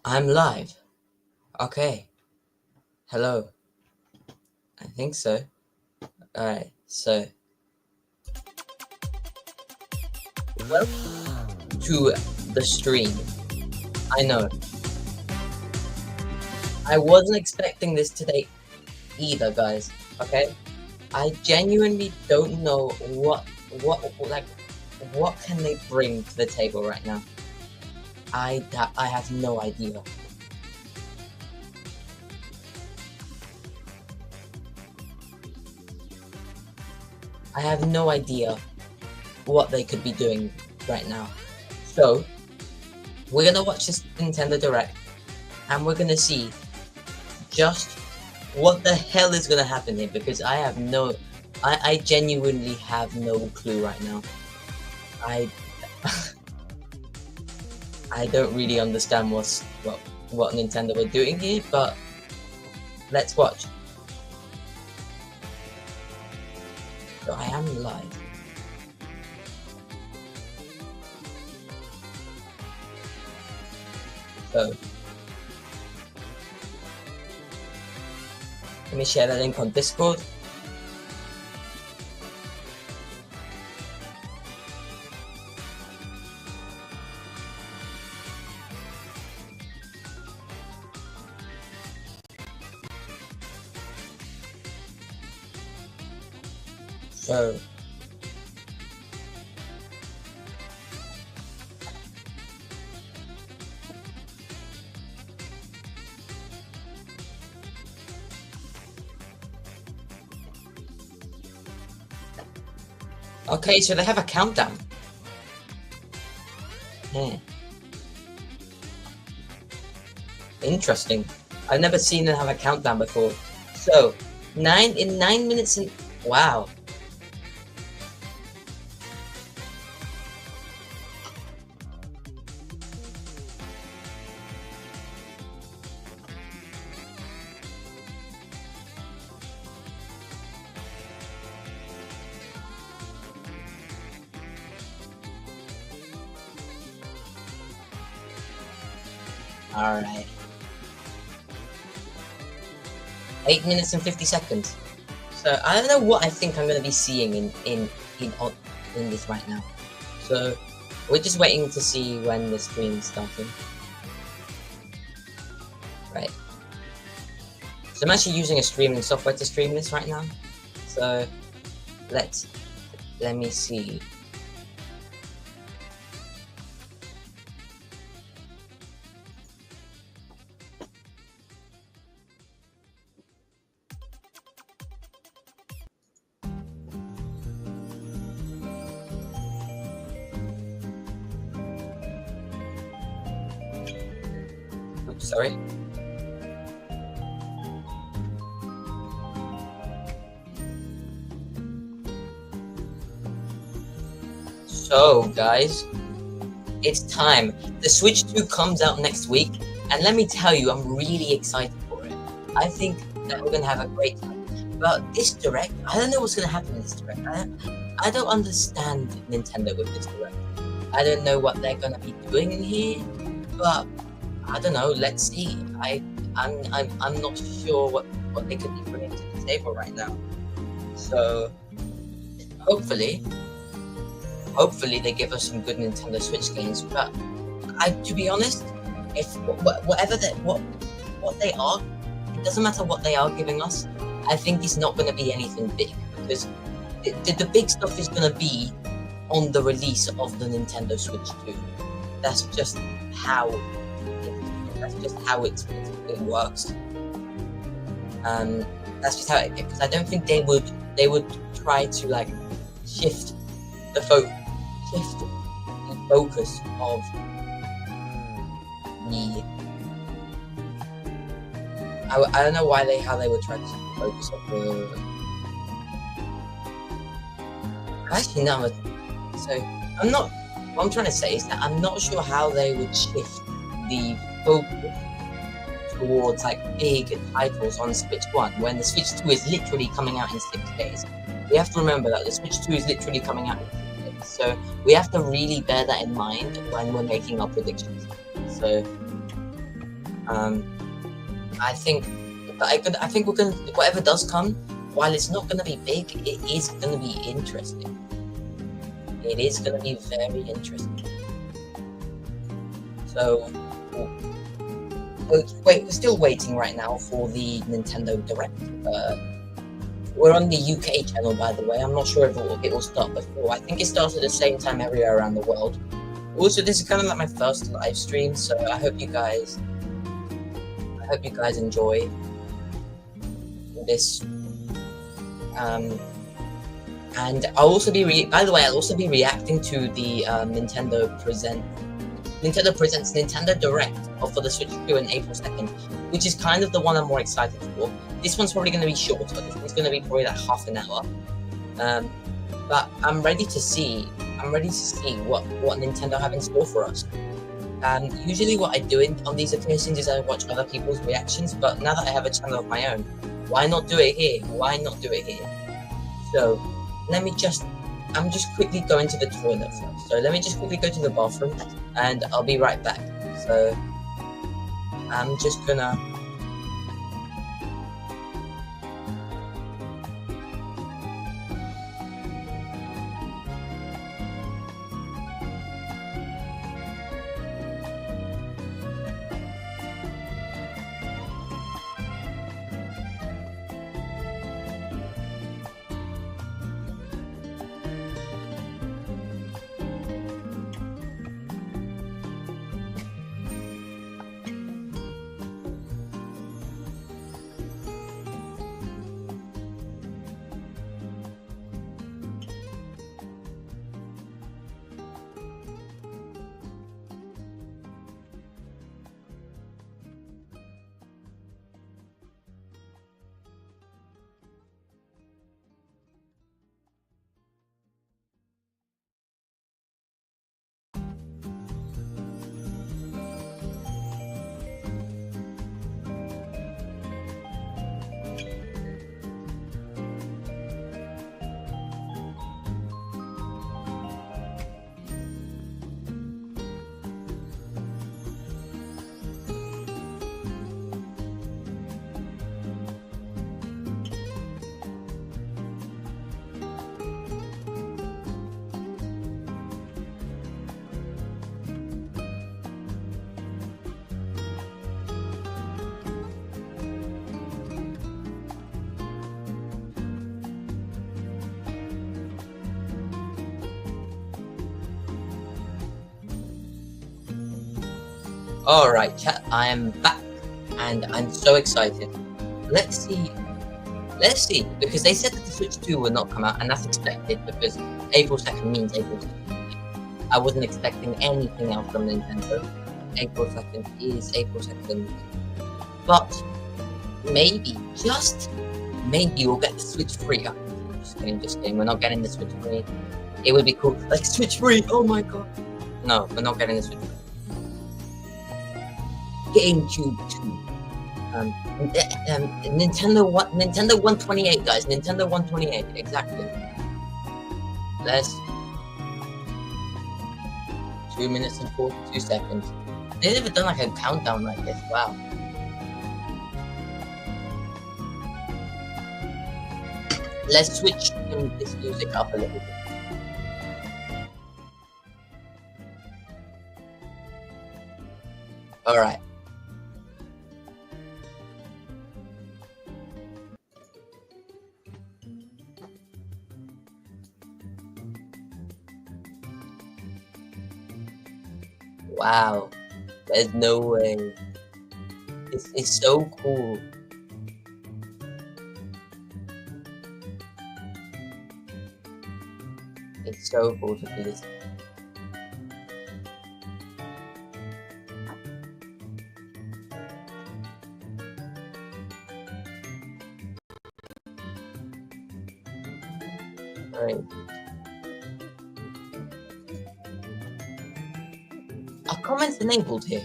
I'm live. Okay. Hello. I think so. Alright, so welcome to the stream. I know. I wasn't expecting this today either, guys. Okay? I genuinely don't know what can they bring to the table right now. I have no idea. I have no idea what they could be doing right now. So, we're gonna watch this Nintendo Direct, and we're gonna see just what the hell is gonna happen here, because I genuinely have no clue right now. I don't really understand what Nintendo were doing here, but let's watch. So I am live. So let me share that link on Discord. So okay, so they have a countdown. Interesting. I've never seen them have a countdown before. So 9 minutes and wow. Alright. 8 minutes and 50 seconds. So I don't know what I think I'm gonna be seeing in this right now. So we're just waiting to see when the stream is starting. Right. So I'm actually using a streaming software to stream this right now. So let me see. Oops, sorry. So guys, it's time. The Switch 2 comes out next week, and let me tell you, I'm really excited for it. I think that we're gonna have a great time. But this Direct, I don't know what's gonna happen in this Direct. I don't understand Nintendo with this Direct. I don't know what they're gonna be doing in here, but I don't know. Let's see. I'm not sure what they could be bringing to the table right now. So hopefully they give us some good Nintendo Switch games. But to be honest, if whatever what they are, it doesn't matter what they are giving us. I think it's not going to be anything big, because the big stuff is going to be on the release of the Nintendo Switch 2. That's just how it works. That's just how it, because I don't think they would try to like shift the focus of the. I don't know how they would try to shift the focus of the. Actually, no. So I'm not. What I'm trying to say is that I'm not sure how they would shift the focus towards like big titles on Switch 1 when the Switch 2 is literally coming out in 6 days. We have to remember that the Switch 2 is literally coming out in 6 days, so we have to really bear that in mind when we're making our predictions. So I think, I think we're gonna, whatever does come, while it's not gonna be big, it is gonna be interesting. It is gonna be very interesting. So, wait, we're still waiting right now for the Nintendo Direct. We're on the UK channel, by the way. I'm not sure if it will start before. I think it starts at the same time everywhere around the world. Also, this is kind of like my first live stream, so I hope you guys enjoy this. And I'll also be by the way, I'll also be reacting to the Nintendo Presents Nintendo Direct for the Switch 2 on April 2nd, which is kind of the one I'm more excited for. This one's probably going to be shorter. This one's going to be probably like half an hour. But I'm ready to see what Nintendo have in store for us. Usually what I do on these occasions is I watch other people's reactions, but now that I have a channel of my own, why not do it here? Why not do it here? So I'm just quickly going to the toilet first. So let me just quickly go to the bathroom and I'll be right back. So I'm just gonna Alright, chat, I am back, and I'm so excited. Let's see, because they said that the Switch 2 would not come out, and that's expected, because April 2nd means April 2nd. I wasn't expecting anything else from Nintendo. April 2nd is April 2nd. But, maybe, just maybe we'll get the Switch free. Oh, just kidding, we're not getting the Switch free. It would be cool, like, Switch free, oh my god. No, we're not getting the Switch free. GameCube 2. Nintendo 128, guys. Nintendo 128, exactly. Let's 2 minutes and 42 seconds. They've never done like a countdown like this. Wow. Let's switch this music up a little bit. All right. Wow, there's no way. It's so cool. It's so cool to do this. Right. Are comments enabled here?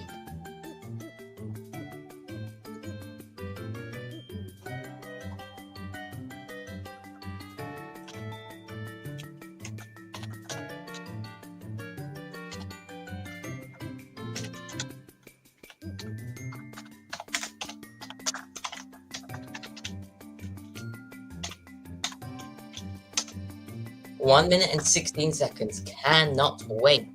1 minute and 16 seconds. Cannot wait.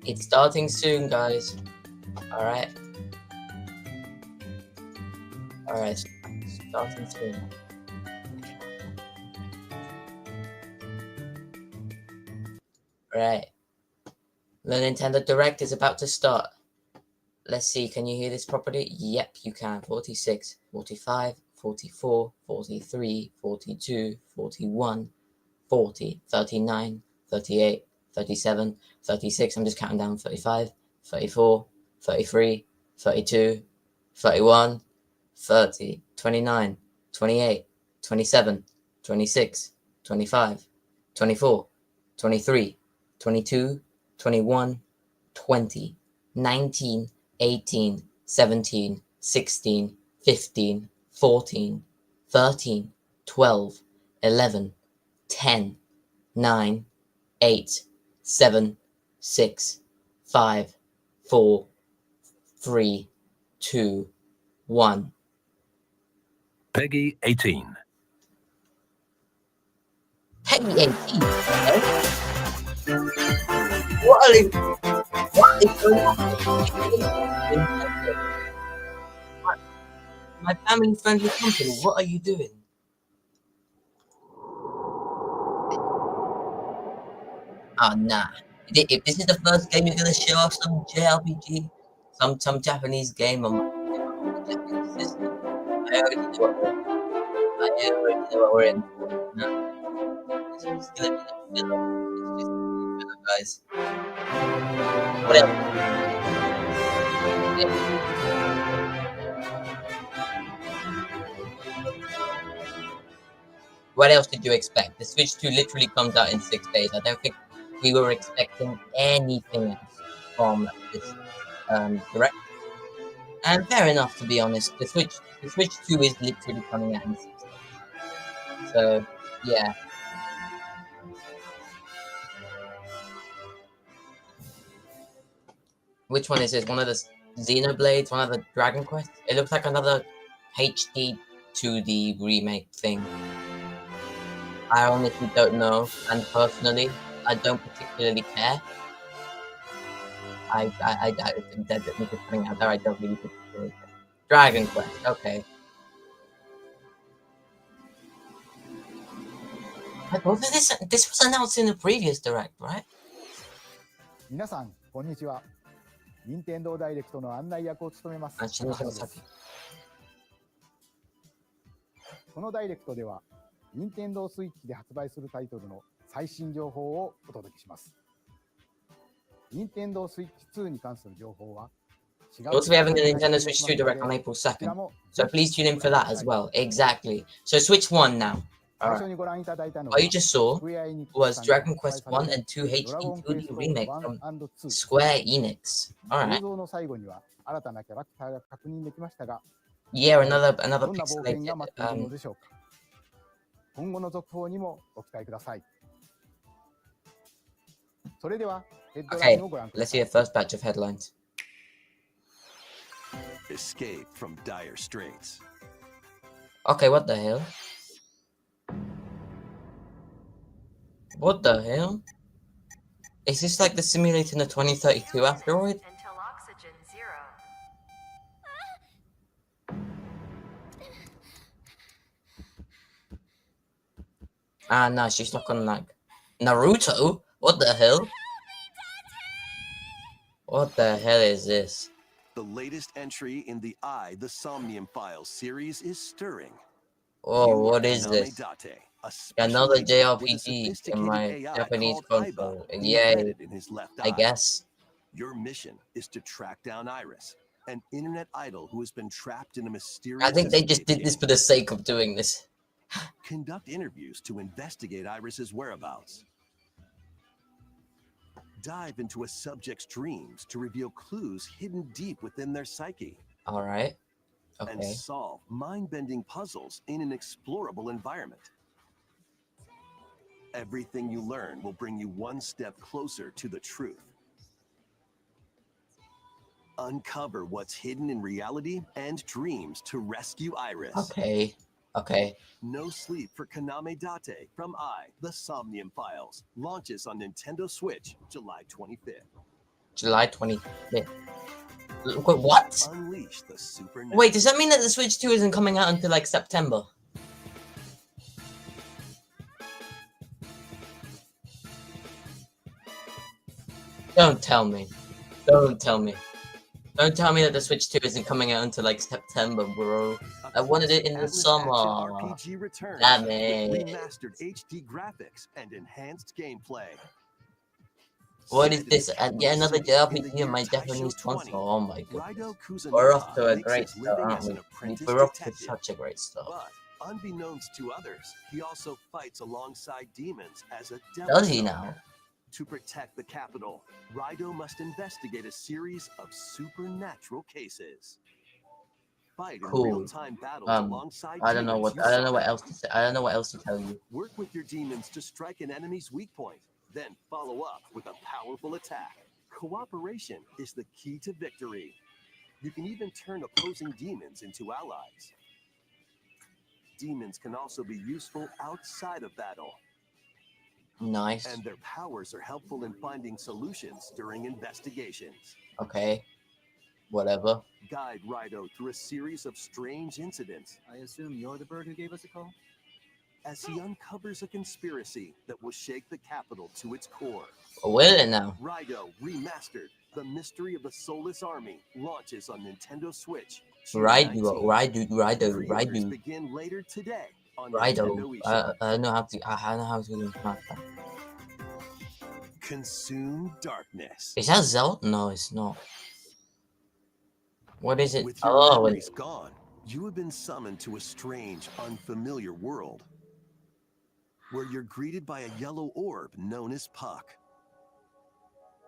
It's starting soon, guys. Alright. Alright, starting soon. Right. The Nintendo Direct is about to start. Let's see, can you hear this properly? Yep, you can. 46, 45, 44, 43, 42, 41, 40, 39, 38, 37, 36. I'm just counting down. 35, 34, 33, 32, 31, 30, 29, 28, 27, 26, 25, 24, 23, 22, 21, 20, 19, 18, 17, 16, 15, 14, 13, 12, 11, 10, 9, 8, 7, 6, 5, 4, 3, 2, 1. Peggy 18. Peggy 18. Okay. What is going on? My family friendly company. What are you doing? Oh nah. If this is the first game you're gonna show off some JRPG, some Japanese game on the Japanese system, I already know what we're in for. No. This is gonna be the filler. It's just gonna be filler, guys. What else? What else did you expect? The Switch 2 literally comes out in 6 days. I don't think we were expecting anything else from this direct. And fair enough, to be honest. The Switch 2 is literally coming out in 6 days. So yeah. Which one is this? One of the Xenoblades? One of the Dragon Quest? It looks like another HD 2D remake thing. I honestly don't know, and personally, I don't particularly care. I think that me just putting out there, I don't really particularly care. Dragon Quest, okay. But wasn't this was announced in the previous direct, right? 皆さん、こんにちは。任天堂ダイレクトの案内役を務めます。このダイレクトでは、任天堂スイッチで発売するタイトルの最新情報をお届けします。任天堂スイッチ2に関する情報は、Also, we're having the Nintendo Switch 2 Direct on April 2nd, so please tune in for that as well. Exactly. So Switch 1 now. Alright. What you just saw was Dragon Quest 1 and 2 HD 2D remake from Square Enix. Alright. Yeah, another pixelated. 今後の続報にもご期待ください。それではヘッドラインをご覧ください。 Let's see the first batch of headlines. Escape from dire straits. Okay, what the hell? What the hell? Is this like the simulator in the 2032 asteroid? Until oxygen zero. Ah, no, she's stuck on like Naruto? What the hell? What the hell is this? The latest entry in the The Somnium Files series is stirring. Oh, what is this? Another JRPG in my Japanese console. Yay. I guess. Your mission is to track down Iris, an internet idol who has been trapped in a mysterious... I think they just did this for the sake of doing this. Conduct interviews to investigate Iris's whereabouts. Dive into a subject's dreams to reveal clues hidden deep within their psyche. All right. Okay. And solve mind-bending puzzles in an explorable environment. Everything you learn will bring you one step closer to the truth. Uncover what's hidden in reality and dreams to rescue Iris. Okay. Okay. No Sleep for Kaname Date from The Somnium Files launches on Nintendo Switch July 25th. July 25th. Wait, what? Unleash the supernatural. Wait, does that mean that the Switch 2 isn't coming out until like September? Don't tell me. Don't tell me. Don't tell me that the Switch 2 isn't coming out until like September, bro. I wanted it in the Atlas summer. Action RPG returns Damn with it. remastered HD graphics and enhanced gameplay. What is Set in this? the Yet another capital city in the JRPG year on my Taisho Japanese 20, console. Oh my god. Raido Kusanuma We're off to a makes great his start, living aren't as we? an apprentice We're off to detective. such a great start. But unbeknownst to others, he also fights alongside demons as a devil. Does he soldier. now? To protect the capital, Raido must investigate a series of supernatural cases. Fight in Cool. real-time battles alongside I don't know demons what you I don't know what summon. else to say. I don't know what else to tell you. Work with your demons to strike an enemy's weak point, then follow up with a powerful attack. Cooperation is the key to victory. You can even turn opposing demons into allies. Demons can also be useful outside of battle, Nice. and their powers are helpful in finding solutions during investigations. Okay. Whatever. Guide Raido through a series of strange incidents I assume you're the bird who gave us a call? as he uncovers a conspiracy that will shake the capital to its core. Will it now? Raido Remastered: The Mystery of the Soulless Army launches on Nintendo Switch. Raido. Pre-orders begin later today on Raido. Nintendo eShop. I don't know how to. I don't know how to do that. Consume darkness. Is that Zelda? No, it's not. What is it? With your Oh, memories gone, you have been summoned to a strange, unfamiliar world, where you're greeted by a yellow orb known as Puck.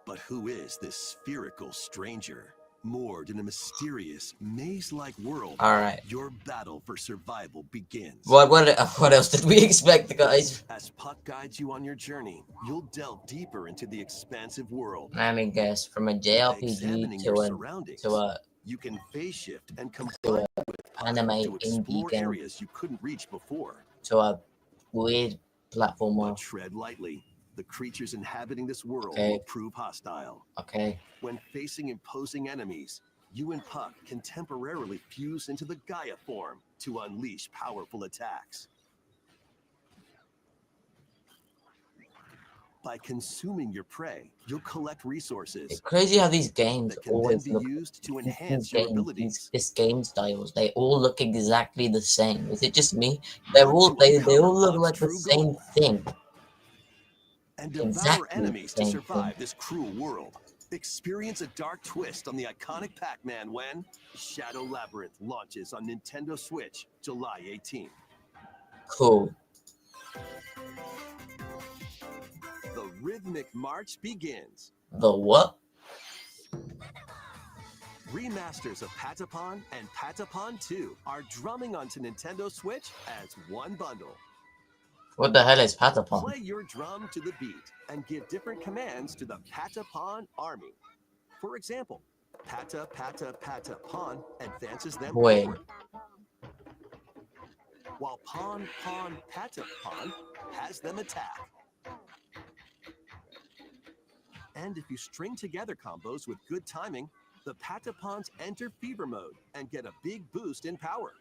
But who is this spherical stranger? Moored in a mysterious, maze-like world, all right. your battle for survival begins. What else did we expect, guys? As Puck guides you on your journey, you'll delve deeper into the expansive world. Let me guess. From a By JRPG examining to your a surroundings, to a you can phase shift and to combine a with Puck anime to indie explore game areas you couldn't reach before. to a weird platformer. But tread lightly. The creatures inhabiting this world Okay. will prove hostile. Okay. When facing imposing enemies, you and Puck can temporarily fuse into the Gaia form to unleash powerful attacks. By consuming your prey, you'll collect resources It's crazy how these games that can then always be look. used to These enhance your games, abilities. this game styles, they all look exactly the same. Is it just me? Want to They uncover all look Puck's like the true same goal thing. and devour Exactly the enemies to same survive thing. this cruel world. Experience a dark twist on the iconic Pac-Man when Shadow Labyrinth launches on Nintendo Switch July 18th. Cool. The rhythmic march begins. The what? Remasters of Patapon and Patapon 2 are drumming onto Nintendo Switch as one bundle. What the hell is Patapon? Play your drum to the beat and give different commands to the Patapon army. For example, Pata Pata Patapon advances them Wait. forward, while Pon Pon Patapon has them attack. And if you string together combos with good timing, the Patapons enter fever mode and get a big boost in power.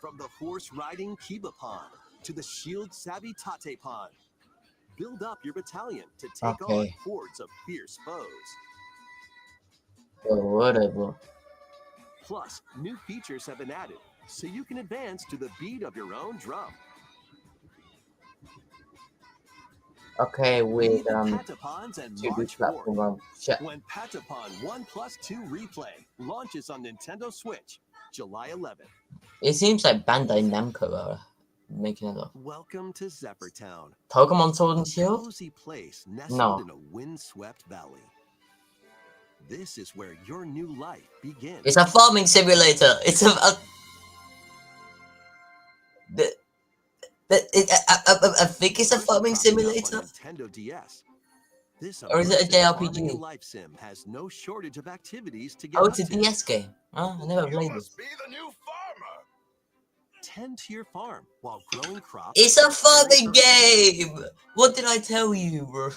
From the horse-riding Kibapon to the shield-savvy Tatepon, build up your battalion to take on Okay. hordes of fierce foes. Whatever. Plus, new features have been added, so you can advance to the beat of your own drum. Okay, Lead with the Patapons and 2D march forward. platform. Shit. When Patapon 1+2 Replay launches on Nintendo Switch, July 11th. It seems like Bandai Namco are making it up. Welcome to Zephyr Town, Pokemon Sword a and Shield? cozy place nestled No. in a windswept valley. This is where your new life begins. It's a farming simulator. It's I think it's a farming Popping up on simulator. Nintendo DS. This Or is it a immersive farming JRPG? and life sim has no shortage of activities to get Oh, up it's a to. DS game. Oh, I never You played it. must be the new farmer. Tend to your farm while growing crops. It's a and caring farming for animals. game! What did I tell you, bro?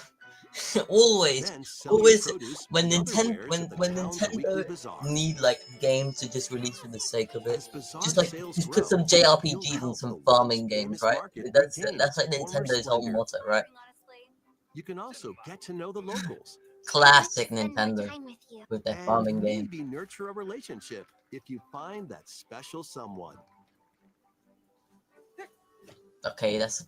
always, Then sell your always, produce when and other Nintendo, wares at the when town's weekly Nintendo bazaar. need like games to just release for the sake of it, As bazaar just like sales just grow, put some you'll JRPGs and help some the world's farming games, famous right? market That's regain like its former Nintendo's whole splendor. motto, right? You can also get to know the locals Classic Spend more Nintendo time with you. with their and farming game. maybe nurture a relationship if you find that special someone. Okay, that's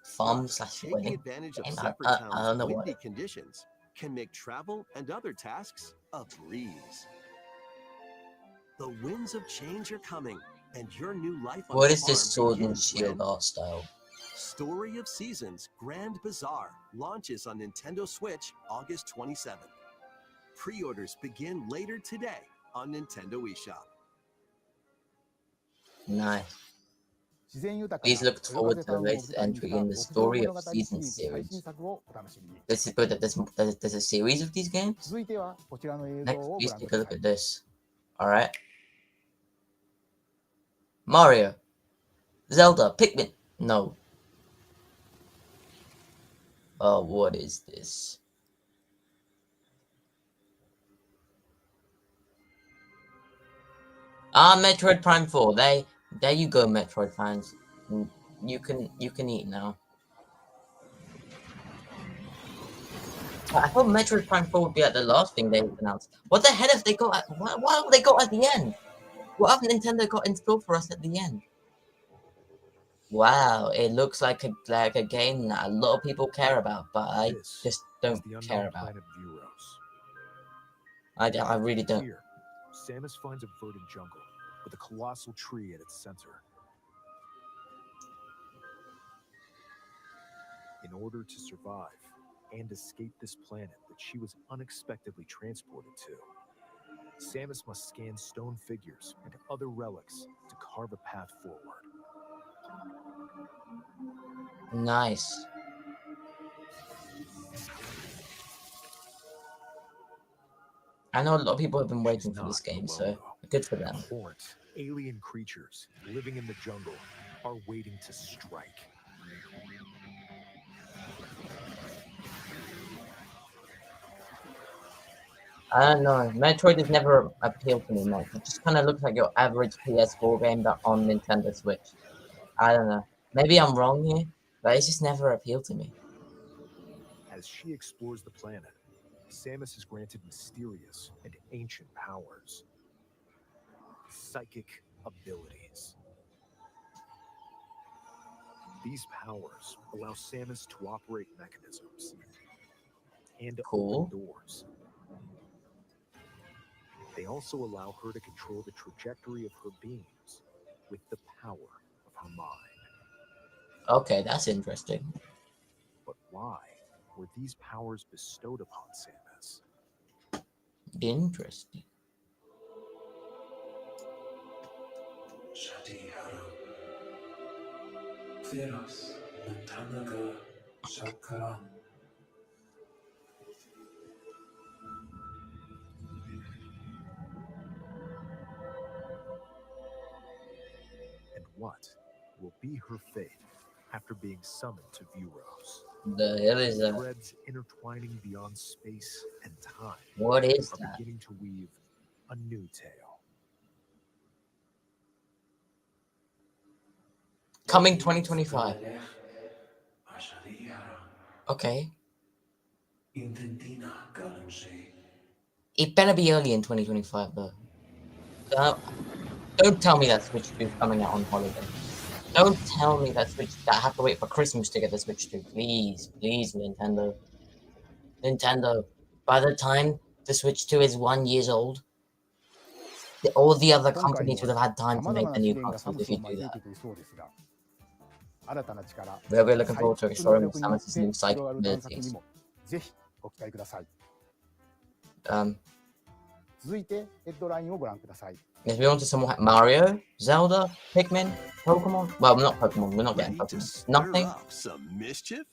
farm Plus, slash taking wedding. advantage of And separate I towns' don't know windy what. conditions can make travel and other tasks a breeze. The winds of change are coming, and your new life on What the is this farm sword and begins shield when art style? Story of Seasons Grand Bazaar launches on Nintendo Switch August 27th. Pre-orders begin later today on Nintendo eShop. Nice. 自然豊か Please な look 豊 forward 風 to タ the ウンを舞 latest 台にし entry た in the 極上 story 物 of 語シ season リーズ最 series. 新作をお楽しみに。 This is good that there's a series of these games. 続いてはこちらの映像 Next, をご please 覧く take a だ look さい at。this. All right. Mario, Zelda, Pikmin. No. Oh, what is this? Ah, Metroid Prime 4. There you go, Metroid fans. You can eat now. I thought Metroid Prime 4 would be at the last thing they announced. What the hell have they got? What have they got at the end? What have Nintendo got in store for us at the end? Wow, it looks like a game that a lot of people care about, but I This just is don't the care unknown about. planet Vuros. I really don't. Here, Samus finds a verdant jungle with a colossal tree at its center. In order to survive and escape this planet that she was unexpectedly transported to, Samus must scan stone figures and other relics to carve a path forward. Nice. I know a lot of people have been waiting for this game, so good for them. Abhorrent alien creatures living in the jungle are waiting to strike. I don't know. Metroid has never appealed to me much. It just kind of looks like your average PS4 game but on Nintendo Switch. I don't know. Maybe I'm wrong here, but it's just never appealed to me. As she explores the planet, Samus is granted mysterious and ancient powers. Psychic abilities. These powers allow Samus to operate mechanisms and Cool. open doors. They also allow her to control the trajectory of her beams with the power of her mind. Okay, that's interesting. But why were these powers bestowed upon Samus? Interesting. Shadihara. Theros, Tanaga, Shakaran. And what will be her fate after being summoned to Vuros? The hell is that? Threads intertwining beyond space and time What is are that? beginning to weave a new tale. Coming 2025. Okay. Intentina Galanshi. It better be early in 2025 though. Don't tell me that Switch 2 is coming out on holiday. Don't tell me that I have to wait for Christmas to get the Switch 2. Please, please, Nintendo. Nintendo, by the time the Switch 2 is 1 year old, all the other companies would have had time to make the new consoles if you do that. We're really looking forward to exploring Samus's new psychic abilities. ぜひご期待ください。 Um, 続いてヘッドラインをご覧ください。 if we want to some more Mario, Zelda, Pikmin, Pokemon. Well, not Pokemon. We're not getting Ready to Pokemon. stir Nothing. up some mischief?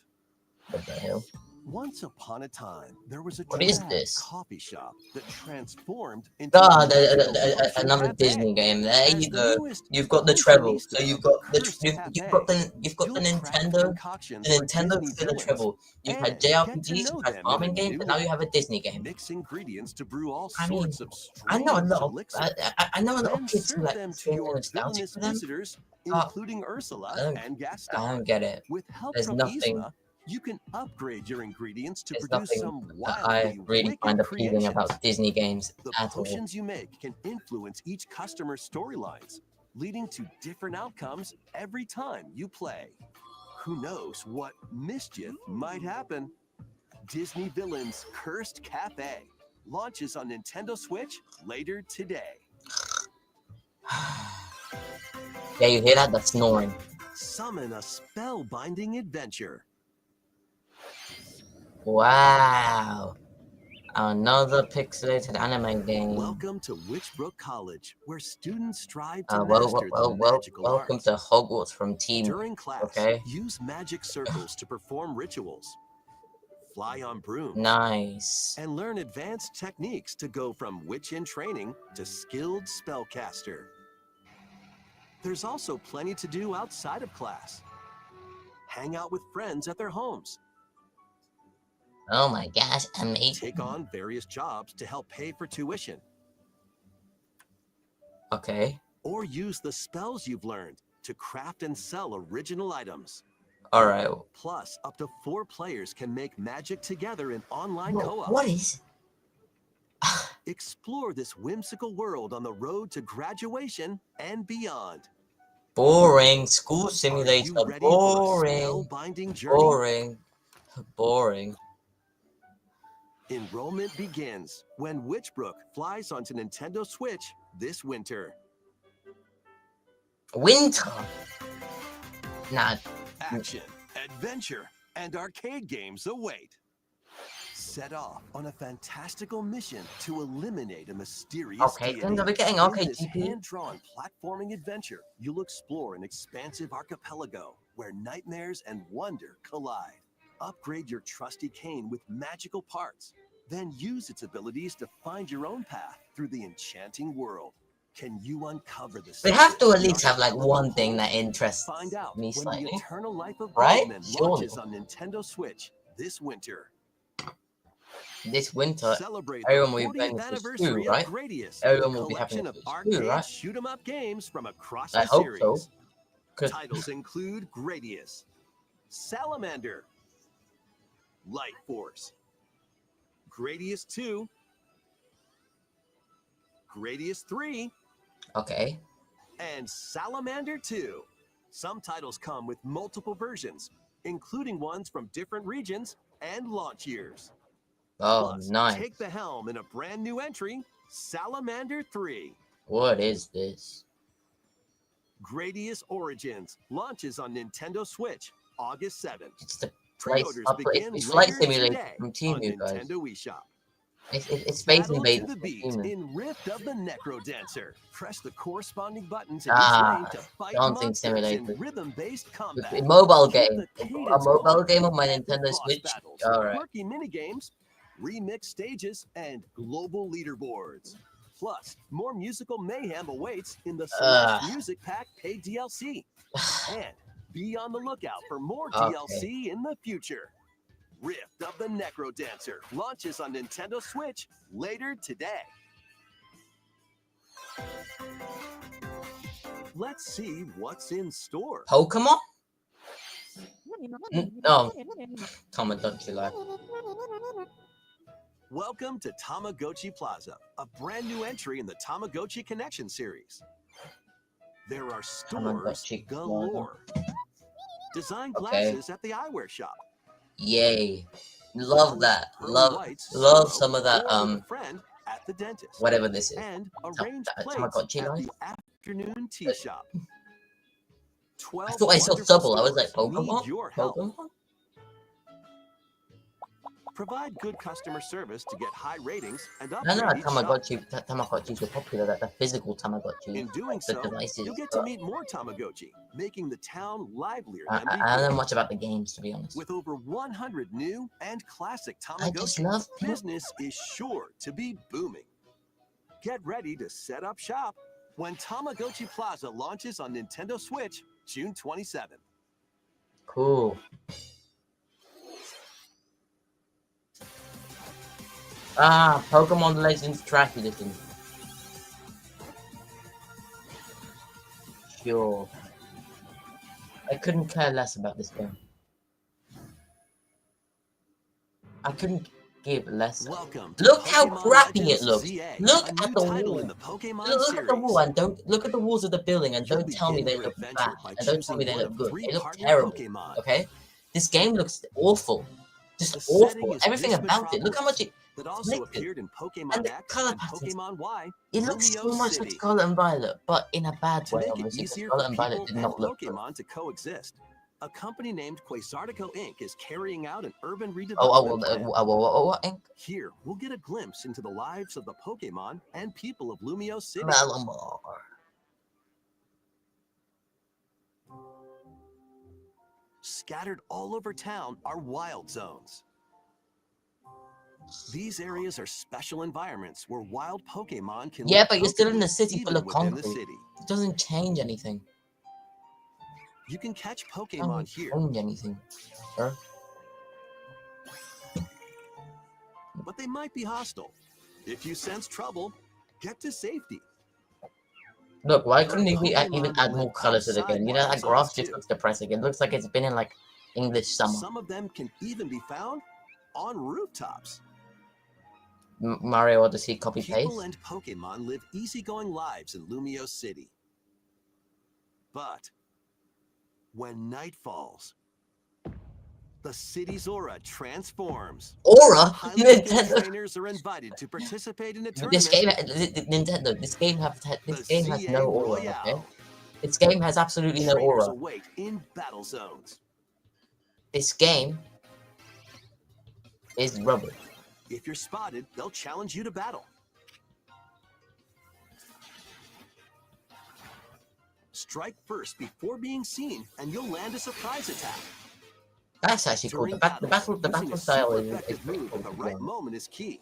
What the hell? Once upon a time, there was a What is dramatic this? coffee shop that transformed into God, magical lunch and another cafe. Disney game. There As you the go. newest You've got the fashionista treble. So of you've the got the Cursed you've Cafe, got the you'll craft Nintendo. concoctions The for Nintendo Disney for the villains treble. You've had and get to JRPGs, know you've had them in a farming games, new and now way. you have a Disney game. Mix ingredients to brew all I mean, sorts of I know a strange lot of elixirs. I know a lot of Then kids who serve like them to feel your nostalgic villainous for them. visitors, But including Ursula I and I Gaston. don't get it. With help There's from nothing. Yzma, you can upgrade your ingredients to There's produce nothing some that I wildly really wicked find appealing creations. about Disney games The at all. potions you make can influence each customer's storylines, leading to different outcomes every time you play. Who knows what mischief might happen? Disney Villains Cursed Cafe launches on Nintendo Switch later today. Yeah, you hear that? The snoring. Summon a spellbinding adventure. Wow. Another pixelated anime game. Welcome to Witchbrook College, where students strive to Well, master the magical welcome arts. to Hogwarts from Team. During class, Okay. use magic circles to perform rituals, fly on brooms, Nice. and learn advanced techniques to go from witch in training to skilled spellcaster. There's also plenty to do outside of class. Hang out with friends at their homes, Oh my gosh, amazing. take on various jobs to help pay for tuition, Okay. or use the spells you've learned to craft and sell original items. Alright. Plus, up to 4 players can make magic together in online co-op. What is? Explore this whimsical world on the road to graduation and beyond. Boring. School Are simulator. you ready for a Boring. spellbinding journey? Boring. Boring. Enrollment begins when Witchbrook flies onto Nintendo Switch this winter. Winter. Nah. Action, adventure, and arcade games await. Set off on a fantastical mission to eliminate a mysterious Okay, deity. then are we getting In arcade this GP? hand-drawn platforming adventure, you'll explore an expansive archipelago where nightmares and wonder collide. Upgrade your trusty cane with magical parts, then use its abilities to find your own path through the enchanting world. Can you uncover the We have to secrets at least the have like archipelago one thing holds? that interests Find out me when slightly. the Eternal Life of Right? Goldman Surely. launches on Nintendo Switch this winter. This winter, Celebrate everyone will the be 40th playing Switch 2, anniversary right? of Gradius, Everyone a will be having collection a of Switch 2, arcade right? shoot 'em up games from across I the hope series. so. 'Cause Titles include Gradius, Salamander, Light Force, Gradius 2, Gradius 3, okay. and Salamander 2. Some titles come with multiple versions, including ones from different regions and launch years. Oh, Plus, nice. take the helm in a brand new entry, Salamander 3. What is this? Gradius Origins launches on Nintendo Switch August 7th. It's the place. Pre-orders I'll put it. begin It's Flight later Simulator today from on Temu, guys. Nintendo eShop. It's Space Battle to Invaders the from beat Temu. in Rift of the Necro Dancer. Press the corresponding buttons in Ah, each lane to fight dancing monsters simulator. in rhythm-based combat. A mobile Keep game. the A cadence mobile going game for on my epic Nintendo boss Switch. battles, Alright. quirky minigames, remixed stages, and global leaderboards. Plus, more musical mayhem awaits in the Slash Music Pack paid DLC. And be on the lookout for more Okay. DLC in the future. Rift of the Necro Dancer launches on Nintendo Switch later today. Let's see what's in store. Pokemon? Oh, Tamagotchi Life. Welcome to Tamagotchi Plaza, a brand new entry in the Tamagotchi Connection series. There are stores Tamagotchi galore. Design Okay. glasses at the eyewear shop. Yay. Love that. Pearly Love whites, love Solo, some of that, or with a friend at the dentist. whatever this is. And arranged plates Tamagotchi at Life? the afternoon tea shop. 12 I thought I saw wonderful double. I was like, stores need Pokemon? your help. Pokemon? Provide good customer service to get high ratings and No, upgrade no, each shop. Tamagotchis were popular. That the physical Tamagotchi, In doing the so, devices. you'll get to But meet more Tamagotchi, making the town livelier I, than I don't know before. much about the games, to be honest. With over 100 new and classic I just Tamagotchi, love business is sure to be booming. Get ready to set up shop when Tamagotchi Plaza launches on Nintendo Switch June 27th. Cool. Ah, Pokemon Legends Track Edition. Sure. I couldn't care less about this game. I couldn't give less. Welcome to Look how Pokemon crappy Legends it looks. ZA, Look a at new the title wall. in the Pokemon Look series. at the wall and don't look at the walls of the building and You'll don't tell me begin they your look bad adventure by and don't tell me choosing they one look of good. 3 They look partner terrible. Pokemon. Okay? This game looks awful. The Just setting awful. is Everything about it. Look how much it that also flickers. appeared in Pokemon And the X color and patterns. Pokemon Y. It looks so Lumio much City. like Scarlet and Violet, but in a bad To way, make it obviously. Because easier Scarlet for and Violet people did and not look good. Pokemon to coexist, a company named Quasartico Inc. is carrying out an urban redevelopment plan. What? Here, we'll get a glimpse into the lives of the Pokemon and people of Lumio City. Malamar. Scattered all over town are wild zones. These areas are special environments where wild Pokemon can Yeah, live but you're still in the comfortably city full even of within the concrete. city. It doesn't change anything. You can catch It Pokemon doesn't here, change anything. Huh? but they might be hostile. If you sense trouble, get to safety. Look, why couldn't he Pokemon even that add more live color to the outside game? You know, that wild grass zones just too. looks depressing. It looks like it's been in like English summer. Some of them can even be found on rooftops. Mario Odyssey copy People paste. and Pokemon live easygoing lives in Lumio City. But when night falls, the city's aura transforms. Aura? Highly skilled Nintendo. trainers are invited to participate in a This tournament. game, Nintendo. This game has The no ZA aura. Okay, Royale. this game has absolutely no Trainers aura. await in battle zones. This game is rubbish. If you're spotted, they'll challenge you to battle. Strike first before being seen, and you'll land a surprise attack. That's actually cool. During The battle using a style super is effective pretty move cool. at the to be right honest. moment is key.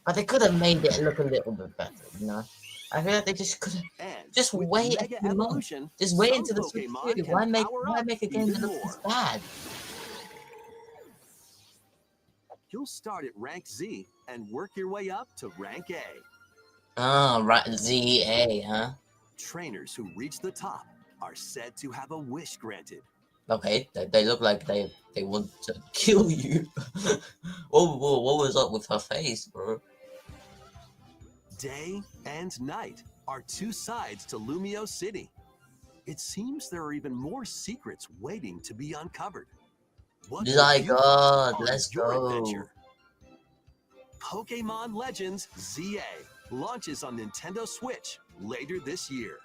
But they could have made it look a little bit better, you know? I feel like they just could have. And Just with wait a Mega few months. Evolution, Just wait some until the Switch Pokemon 2. can Why power make a up game that even looks this more. bad? You'll start at rank Z and work your way up to rank A. Oh, right, ZA, huh? Trainers who reach the top are said to have a wish granted. Okay, they look like they want to kill you. What was up with her face, bro? Day and night are two sides to Lumio City. It seems there are even more secrets waiting to be uncovered. What will My you God, find on let's your go. adventure? Pokemon Legends ZA launches on Nintendo Switch later this year.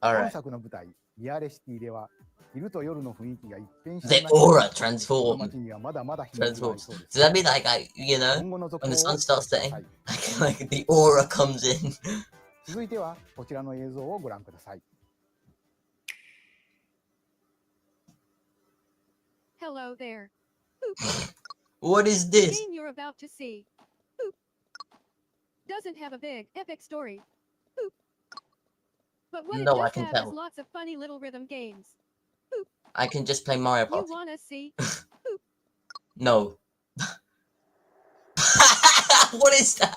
本 Alright. 作の舞台、リアレシティでは、昼と夜の雰囲気が一変して The いました aura この transformed. 街にはまだまだ秘密があり Transforms. そうです Does that mean like you know, 今後の続 when 報 the を sun starts くだ setting, さい like the aura comes in? 続いてはこちらの映像をご覧ください Hello there. What is The this? game you're about to see Boop. Doesn't have a big, epic story. Boop. But what No, it I does can have tell. is lots of funny little rhythm games. I can just play Mario You Party. wanna see? No. What is that?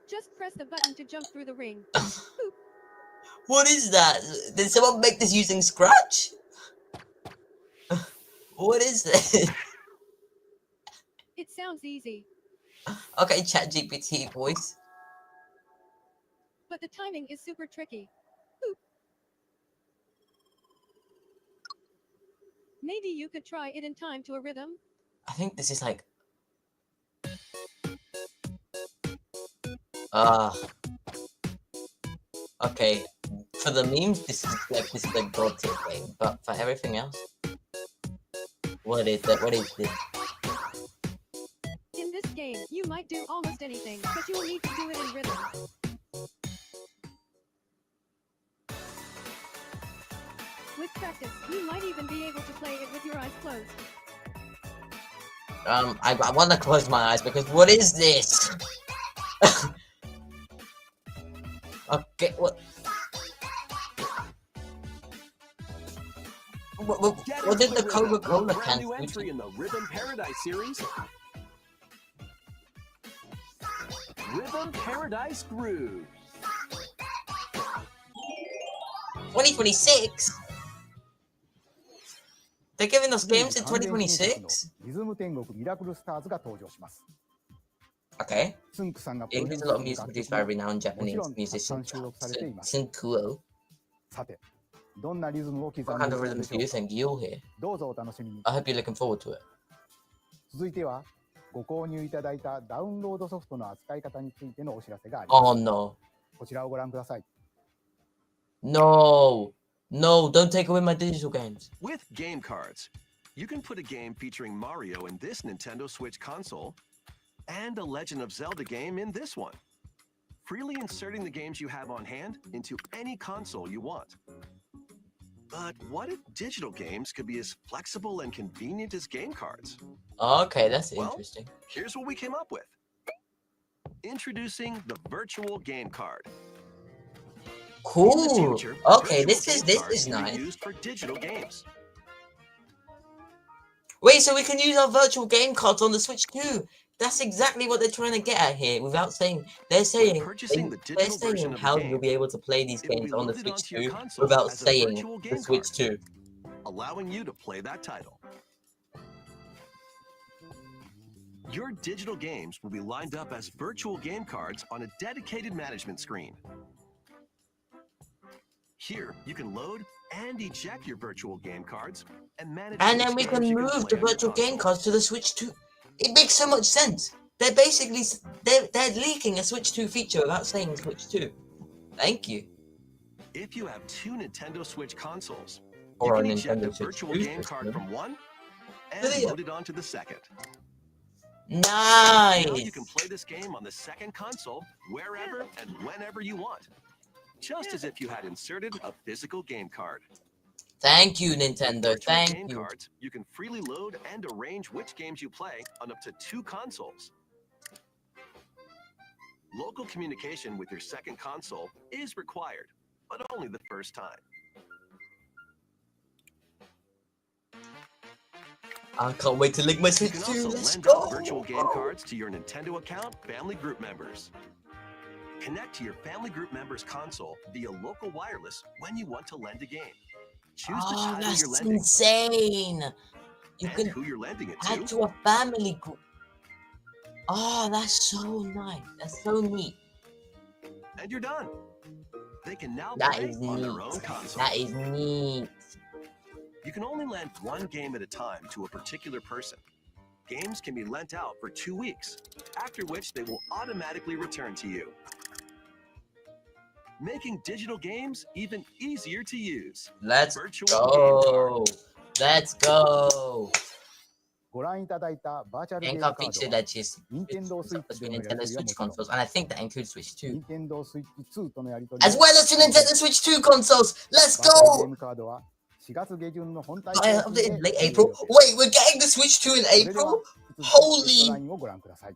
Just press the button to jump through the ring. What is that? Did someone make this using Scratch? What is this? It sounds easy, Okay, ChatGPT voice. but the timing is super tricky. Maybe you could try it in time to a rhythm. I think this is like. Okay. For the memes, this is like god tier game, but for everything else, what is that? What is this? You might do almost anything, but you will need to do it in rhythm. With practice, you might even be able to play it with your eyes closed. I want to close my eyes because what is this? Okay, what? What did the Coca-Cola brand can new do? entry in the Rhythm Paradise series? Rhythm Paradise Groove. 2026? They're giving us すでに games in 完全新作の 2026? リズム天国ミラクルスターズが登場します。 Okay. つんくさんがプ It ロデュー includes ス a lot of する music 楽 produced 曲 by も renowned もち Japanese ろんたく musician さん収録されています Tsunkuo. さて、どんなリズムを刻んで What い kind of く rhythms でし do ょ you うか。 think you'll hear? どうぞお楽しみに。 I hope you're looking forward to it. 続いては、ご購入いただいたダウンロードソフトの扱い方についてのお知らせがあります。 Oh no. こちらをご覧ください。 No. No, don't take away my digital games. With game cards, you can put a game featuring Mario in this Nintendo Switch console and a Legend of Zelda game in this one, freely inserting the games you have on hand into any console you want. But what if digital games could be as flexible and convenient as game cards? Okay, that's Well, interesting. Here's what we came up with. Introducing the Virtual Game Card. In the Cool. future, Okay, virtual this game is cards can be nice. used for digital games. Wait, so we can use our virtual game cards on the Switch too? That's exactly what they're trying to get at here. Without saying, they're saying, purchasing the they're digital version saying of the how game, you'll be able to play these it will games be on the loaded Switch onto your 2 console without as a saying virtual the game Switch card. 2. allowing you to play that title. Your digital games will be lined up as virtual game cards on a dedicated management screen. Here, you can load and eject your virtual game cards and manage And which then we games can you move play the on your virtual game console. cards to the Switch 2. It makes so much sense. They're basically they're leaking a Switch 2 feature without saying Switch 2. Thank you. If you have two Nintendo Switch consoles, Or you a can eject Nintendo a Switch virtual 2 game card system. from one and Yeah. load it onto the second. Nice. Now you can play this game on the second console wherever and whenever you want, just as if you had inserted a physical game card. Thank you, With Nintendo. virtual Thank game you. cards, you can freely load and arrange which games you play on up to two consoles. Local communication with your second console is required, but only the first time. I can't wait to link my You Switch can 2. also Let's lend go. out virtual game cards to your Nintendo account family group members. Connect to your family group members' console via local wireless when you want to lend a game. Choose the Oh, title you're that's lending insane. You and can who you're lending it add to. to a family group. Oh, that's so nice. That's so neat. And you're done. They can now That play is on their neat. own console. That is neat. You can only lend one game at a time to a particular person. Games can be lent out for 2 weeks, after which they will automatically return to you, making digital games even easier to use. Let's Virtual Game Card. go. Let's go. ご覧いただいたバーチャルゲー Game ム card カー feature ドは that is Nintendo Switch between でのやり Nintendo 取りは Switch もちろん consoles, and I think that includes Switch 2, Nintendo Switch 2とのやり取り as well as the Nintendo Switch 2 consoles. Let's バーチャルゲー go. ムカードは4月下旬の本体 I 更 have 新 it で in late 終了 April. 予定 Wait, we're getting the Switch 2 in それでは April? 引き続きテス Holy トラインをご覧ください。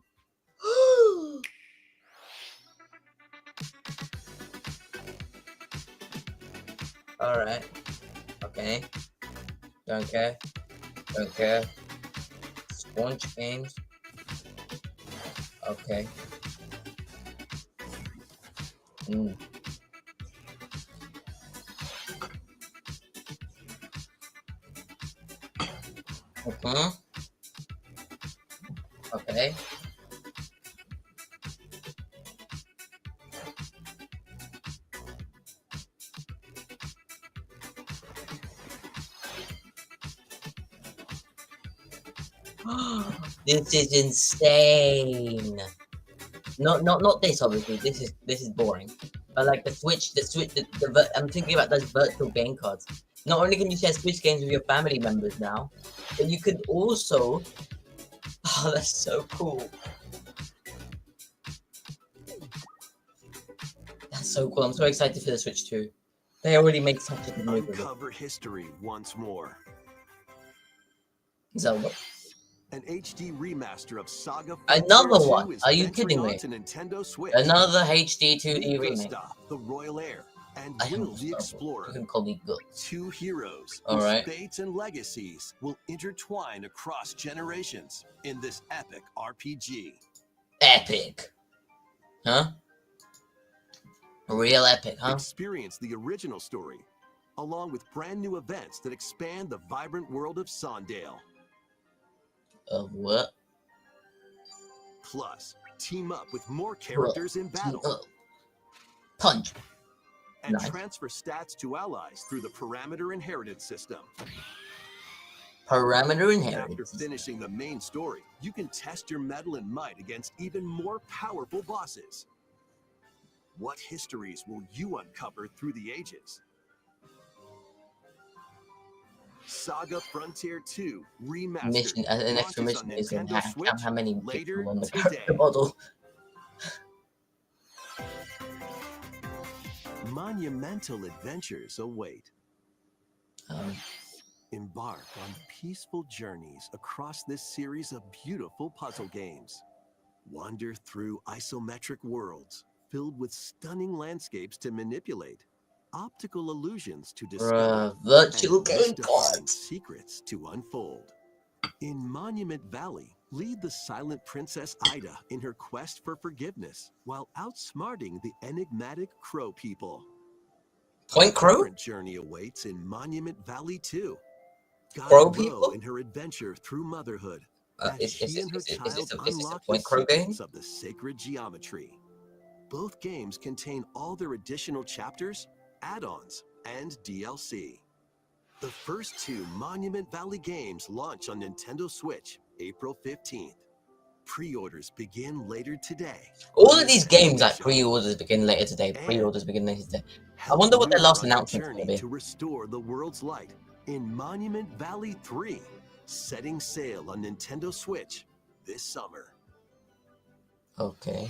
All right. Okay. Don't care. Don't care. Sponge games. Okay. Mm. Okay. This is insane. Not this obviously. This is boring. But like the Switch, I'm thinking about those virtual game cards. Not only can you share Switch games with your family members now, but you could also. Oh, that's so cool. so cool. I'm so excited for the Switch 2. They already make such a good movie. Uncover history once more. Zelda. An HD remaster of Saga Another Frontier 2 one? is Are you venturing kidding me? onto Nintendo Switch. Another HD 2D Meet remake. Gustav, the Royal Heir, and I am Will the You Explorer. can call me good. Two heroes All whose right. fates and legacies will intertwine across generations in this epic RPG. Epic. Huh? Real epic, huh? Experience the original story, along with brand new events that expand the vibrant world of Sondale. Of what? Plus, team up with more characters in battle Punch. and nice. transfer stats to allies through the parameter inheritance system. Parameter After inheritance. finishing the main story, you can test your mettle and might against even more powerful bosses. What histories will you uncover through the ages? Saga Frontier 2 Remastered Mission, an extra launches mission on is in Nintendo count Switch how many later people on the today. character model. Monumental adventures await. Um, Embark on peaceful journeys across this series of beautiful puzzle games. Wander through isometric worlds filled with stunning landscapes to manipulate, optical illusions to discover, virtual and game mystifying cards. secrets to unfold. In Monument Valley, lead the silent Princess Ida in her quest for forgiveness while outsmarting the enigmatic Crow people. Point A Crow? different journey awaits in Monument Valley 2. Guide Crow Ro people? in her adventure through motherhood as Is she and her this child a unlock the Point Crow game? secrets of the sacred geometry. Both games contain all their additional chapters, add-ons, and DLC. The first two Monument Valley games launch on Nintendo Switch April 15th. Pre-orders begin later today. All on of these Nintendo games like Shop. pre-orders begin later today. And Pre-orders begin later today. Help wonder what their Ruler last on your announcement's gonna journey be. to restore the world's light in Monument Valley 3, setting sail on Nintendo Switch this summer. Okay.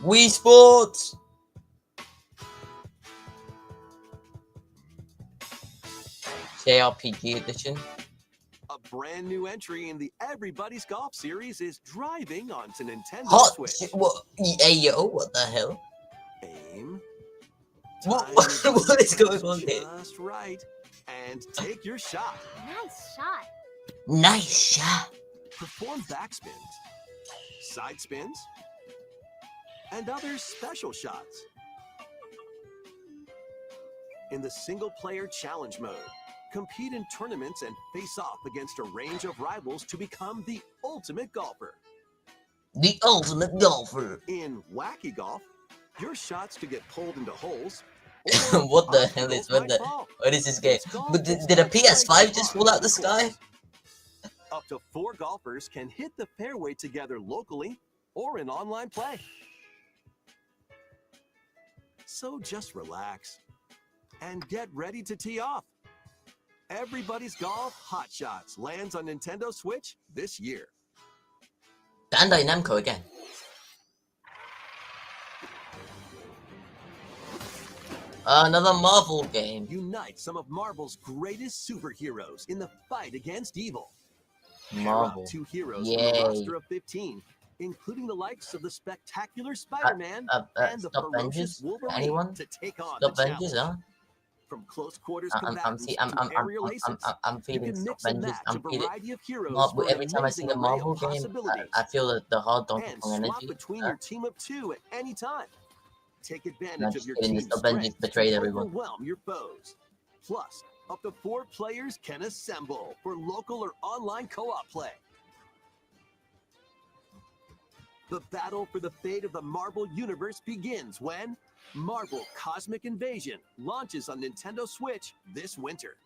Wii Sports. JRPG edition. A brand new entry in the Everybody's Golf series is driving onto Nintendo Hot. Switch. What? Hey yo, what the hell? Aim. What- time what- your what is button going on here? Just right. And take your shot. Nice shot. Nice shot. Perform backspins, side spins, and other special shots. In the single-player challenge mode, compete in tournaments and face off against a range of rivals to become the ultimate golfer. The ultimate golfer. In Wacky Golf, your shots to get pulled into holes. What the hell is what is this game? But did a PS5 just fall out the sky? Up to 4 golfers can hit the fairway together locally or in online play. So just relax and get ready to tee off. Everybody's Golf Hot Shots lands on Nintendo Switch this year. Bandai Namco again. Another Marvel game. Unite some of Marvel's greatest superheroes in the fight against evil. Marvel. Pair up 2 heroes Yay. from a roster of 15, including the likes of the spectacular Spider-Man and the Stop ferocious Avengers? Wolverine Anyone? to take on Stop the Avengers, challenge. huh? From close quarters I'm combatants to aerial aces, I'm you feeling can Stop mix and Avengers. match a I'm feeling variety of heroes Marvel. for an Every time I see amazing a array Marvel of game, possibilities. I feel the hard Donkey And Kong swap energy. between your team of 2 at any time. Take No, advantage just of your kidding, the team's Stop Avengers strength betrayed to everyone. overwhelm your foes. Plus, up to 4 players can assemble for local or online co-op play. The battle for the fate of the Marvel Universe begins when Marvel Cosmic Invasion launches on Nintendo Switch this winter.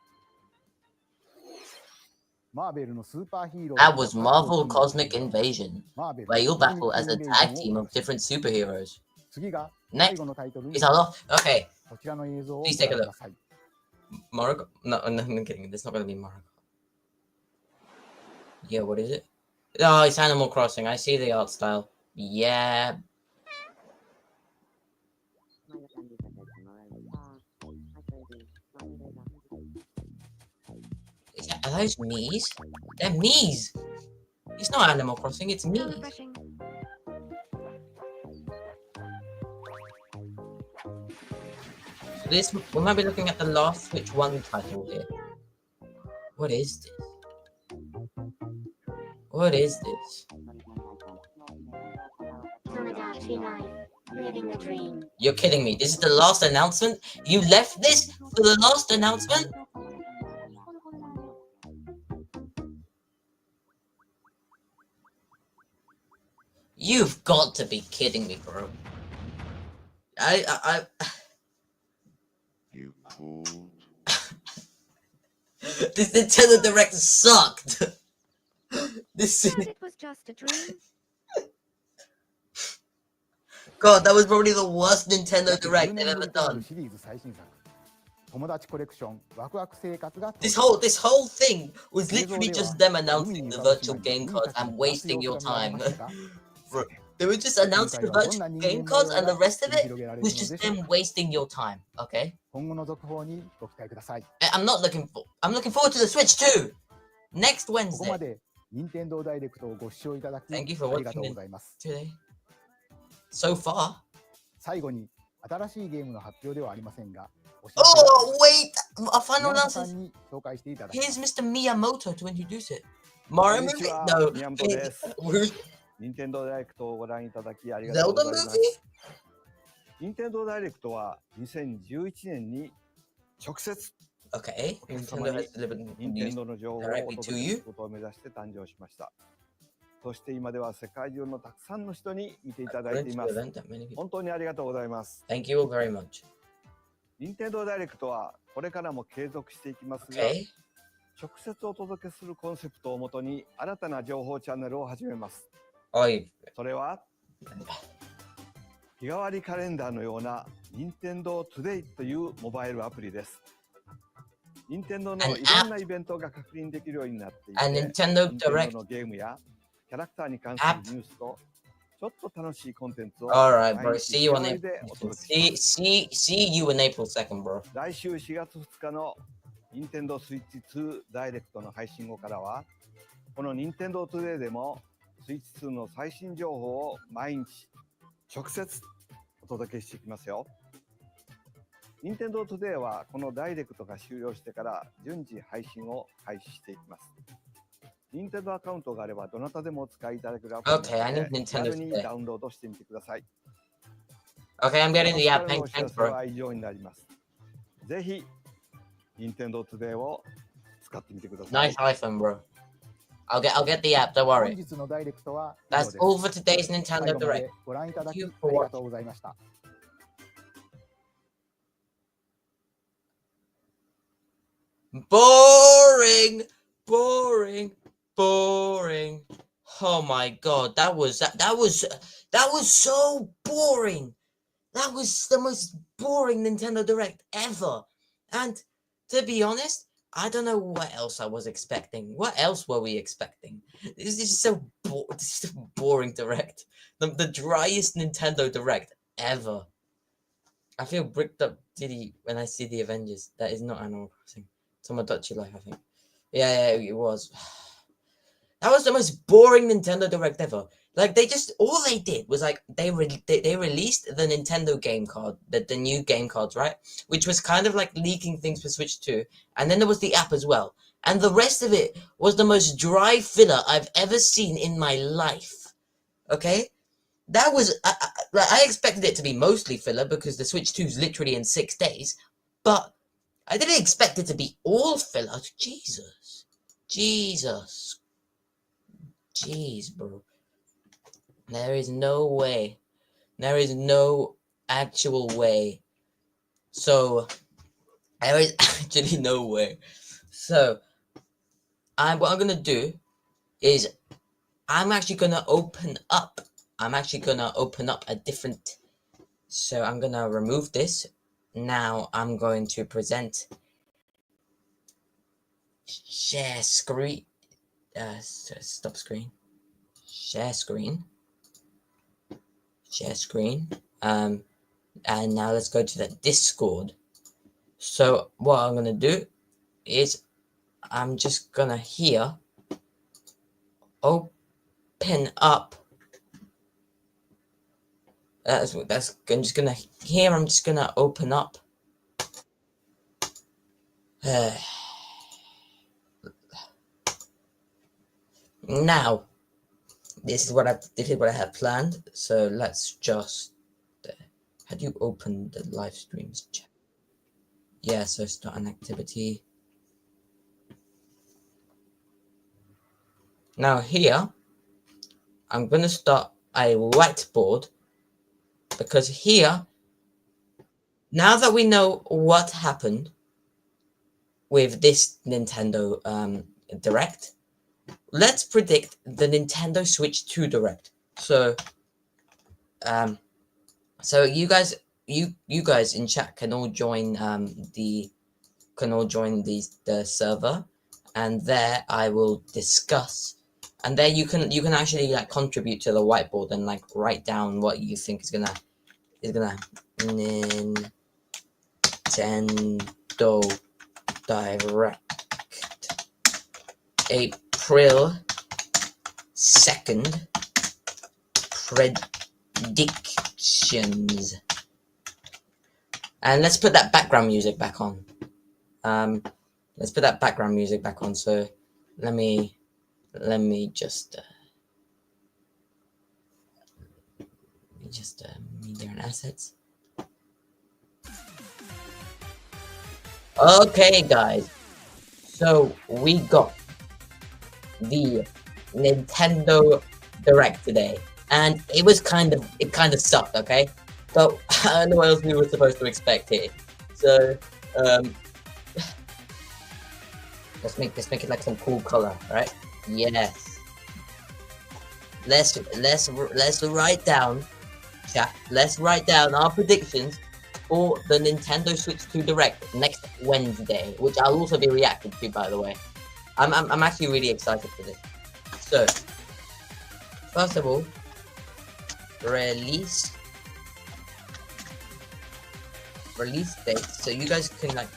マーベルのスーパーヒーロー That was Marvel Cosmic Invasion, マーベル where you'll コスミッ battle ク as a インベージ tag ョン team を of different superheroes. 次が Next 最後のタイトルに is off. Okay, こちらの映像をご Please 覧 take a く look. ださい。 Mario. No, I'm kidding. It's not gonna be Mario. Yeah, what is it? Oh, it's Animal Crossing. I see the art style. Yeah. Are those Miis? They're Miis. It's not Animal Crossing, it's So Miis. refreshing. This we might be looking at the last Switch 1 title here. What is this? What is this? Tomodachi Life, living the dream. You're kidding me. This is the last announcement? You left this for the last announcement? You've got to be kidding me, bro. I You pulled. This Nintendo Direct sucked. This Thought it was just a dream. God, that was probably the worst Nintendo 10 Direct 年 they've ぶ ever りとなる done. シリーズ最新作友達コレクションワクワク生活が This whole thing was literally just them announcing the virtual game cards and wasting your time. Bro, they were just announcing the virtual game cards and the rest of it was just them wasting your time, okay? 今後の続報にご期待ください I'm looking forward to the Switch too! Next ここま Wednesday. で任天堂ダイレクトをご視聴いただき Thank you for ありがとう watching ございます Today. So far. 最後に新しいゲームの発表ではありませんがお知らせが Oh, wait! A final 宮本さ announcement. んに紹介していただきます Here's Mr. Miyamoto to introduce it. Mario こんにち movie? は No. 宮本です Wait, 任天堂ダイレクトをご覧いただきありがとう Zelda ございま movie? す。任天堂ダイレクトは2011年に直接 Okay. お客様 Nintendo に has delivered 任天 news. 堂の情報をお directly 届 to け you? することを目指して誕生しました。そして今では世界中のたくさんの人に見ていただいてい According ま to the す。 event that many people. 本当にありがとうございます。 Thank you all very much. 任天堂ダイレクトはこれからも継続していきますが、 Okay. 直接お届けするコンセプトをもとに新たな情報チャンネルを始めます。 Oi. それは日替わりカレンダーのような任天堂 Today というモバイルアプリです。任天堂の An いろんなイベントが確認できるようになっていて、 And Nintendo 任天堂 Direct. のゲームやキャラクターに関するニュースとちょっと楽しいコンテンツを Alright, 毎 bro. 日 See you 日 on 替わり April. でお届けします See you in April 2nd, bro. 来週4月2日の任天堂スイッチ2ダイレクトの配信後からはこの任天堂 Today でもスイッチ2の最新情報を毎日直接お届けしていきますよ。任天堂 Today はこのダイレクトが終了してから順次配信を開始していきます。任天堂アカウントがあればどなたでもお使いいただけるアプリなの Okay, I need で Nintendo 気軽に Today. ダウンロードしてみてください。 Okay, I'm getting the app. この Thanks, お知ら thanks, せ bro. は以上になります。ぜひ任天堂 Today を使ってみてください。 Nice iPhone, bro. I'll get the app. Don't 本 worry. 日のダイレクトは以上 That's です all for today's 最 Nintendo 後ま Direct. でご覧いただき Thank あ you り for がとうございました。 Boring, boring, boring. Oh my god, that was so boring. That was the most boring Nintendo Direct ever. And to be honest, I don't know what else I was expecting. What else were we expecting? This is so this is a boring Direct. The driest Nintendo Direct ever. I feel bricked up Diddy when I see the Avengers. That is not Animal Crossing. Tomodachi Life, I think. Yeah, it was. That was the most boring Nintendo Direct ever. Like all they did was like they released the Nintendo game card, the new game cards, right? Which was kind of like leaking things for Switch 2, and then there was the app as well. And the rest of it was the most dry filler I've ever seen in my life. Okay, that was I expected it to be mostly filler because the Switch 2 is literally in 6 days, but I didn't expect it to be all filler. Jesus, jeez, bro. There is no way. There is no actual way. So, there is actually no way. So, what I'm gonna do is I'm actually gonna open up a different. So I'm gonna remove this. Now I'm going to present share screen. Stop screen. Share screen. Share screen. And now let's go to the Discord. So what I'm gonna do is I'm just gonna here open up. I'm just gonna here. I'm just gonna open up. Now, this is what I have planned. So let's just. How do you open the live streams chat? Yeah. So start an activity. Now here, I'm gonna start a whiteboard because here, now that we know what happened with this Nintendo Direct, let's predict the Nintendo Switch 2 Direct. So, you guys in chat can all join the server, and there I will discuss. And there you can actually like contribute to the whiteboard and like write down what you think is gonna Nintendo Direct April 2nd predictions. And let's put that background music back on. So let me just media and assets. Okay, guys. So we got the Nintendo Direct today, and it kind of sucked. Okay, so I don't know what else we were supposed to expect here. So let's make it like some cool color, right? Yes. Let's write down, chat. Let's write down our predictions for the Nintendo Switch 2 Direct next Wednesday, which I'll also be reacting to, by the way. I'm actually really excited for this. So, first of all, release date. So you guys can like.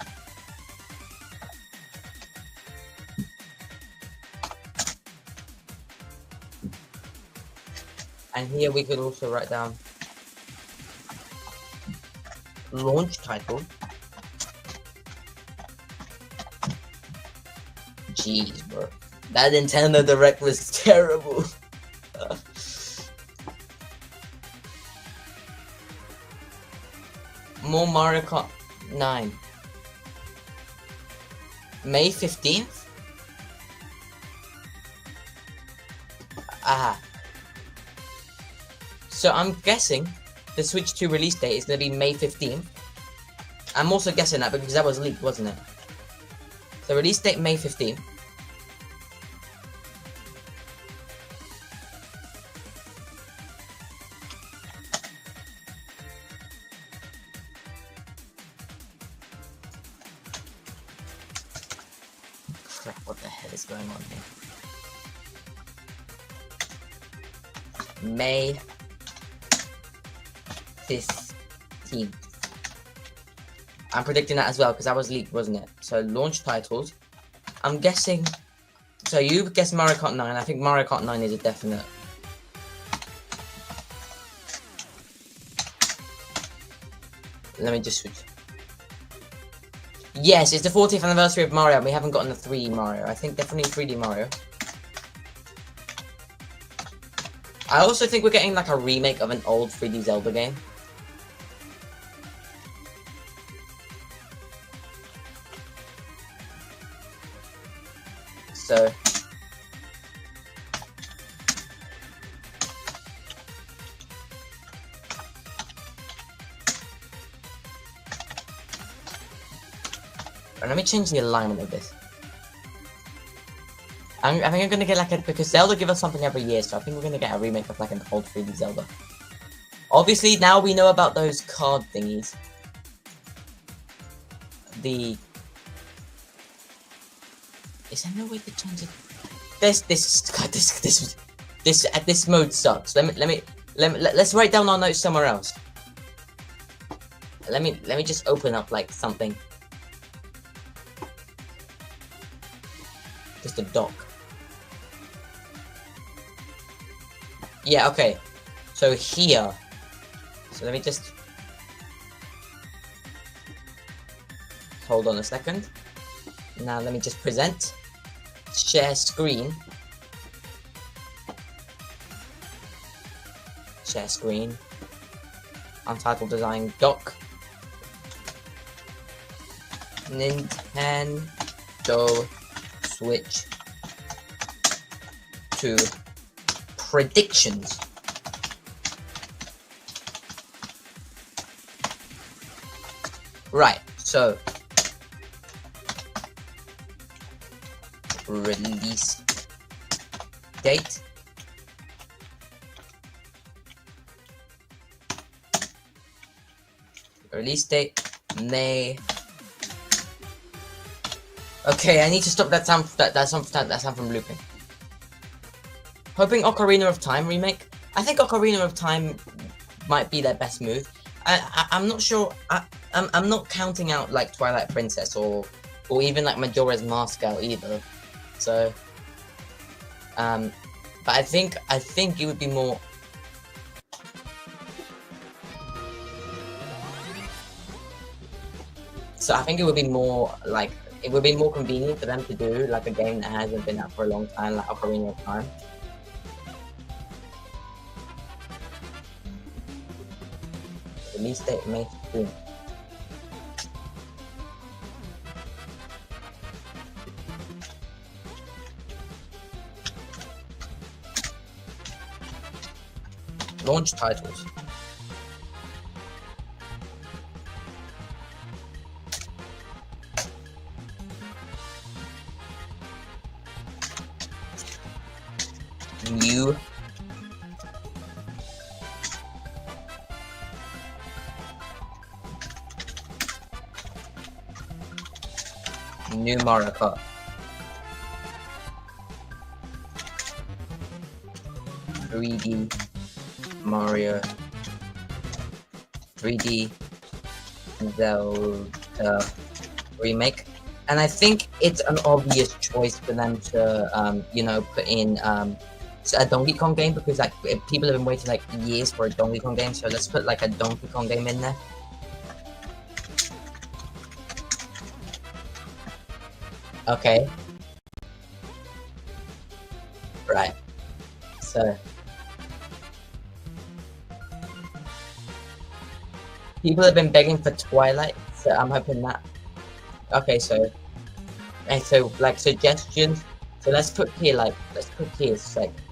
And here we could also write down launch title. Jeez, bro. That Nintendo Direct was terrible. More Mario Kart 9. May 15th? Ah. So I'm guessing the Switch 2 release date is going to be May 15th. I'm also guessing that because that was leaked, wasn't it? So release date May 15th. Crap, what the hell is going on here? May 15th. I'm predicting that as well because that was leaked, wasn't it? So launch titles. I'm guessing. So you guessed Mario Kart 9. I think Mario Kart 9 is a definite. Let me just switch. Yes, it's the 40th anniversary of Mario, and we haven't gotten the 3D Mario. I think definitely 3D Mario. I also think we're getting like a remake of an old 3D Zelda game. So let me change the alignment of this. I think I'm gonna get like because Zelda give us something every year, so I think we're gonna get a remake of like an old 3D Zelda. Obviously, now we know about those card thingies. Is there no way to change it? This mode sucks. Let's write down our notes somewhere else. Let me just open up like something. the dock. Yeah, okay. So here. So let me just hold on a second. Now let me just present. Share screen. Share screen. Untitled design dock. Nintendo Switch 2 predictions. Right, so release date. Release date May. Okay, I need to stop that sound. That sound from looping. Hoping Ocarina of Time remake. I think Ocarina of Time might be their best move. I'm not sure. I'm not counting out like Twilight Princess or even like Majora's Mask out either. So, but I think it would be more. So I think it would be more like, it would be more convenient for them to do like a game that hasn't been out for a long time, like Ocarina of Time. Release date May 15th. Launch titles. New Mario Kart. 3D Mario, 3D Zelda remake, and I think it's an obvious choice for them to, you know, put in a Donkey Kong game, because like people have been waiting like years for a Donkey Kong game, so let's put like a Donkey Kong game in there. Okay. Right. So people have been begging for Twilight, so I'm hoping that. Okay, so like suggestions. So let's put here like let's put here suggestions.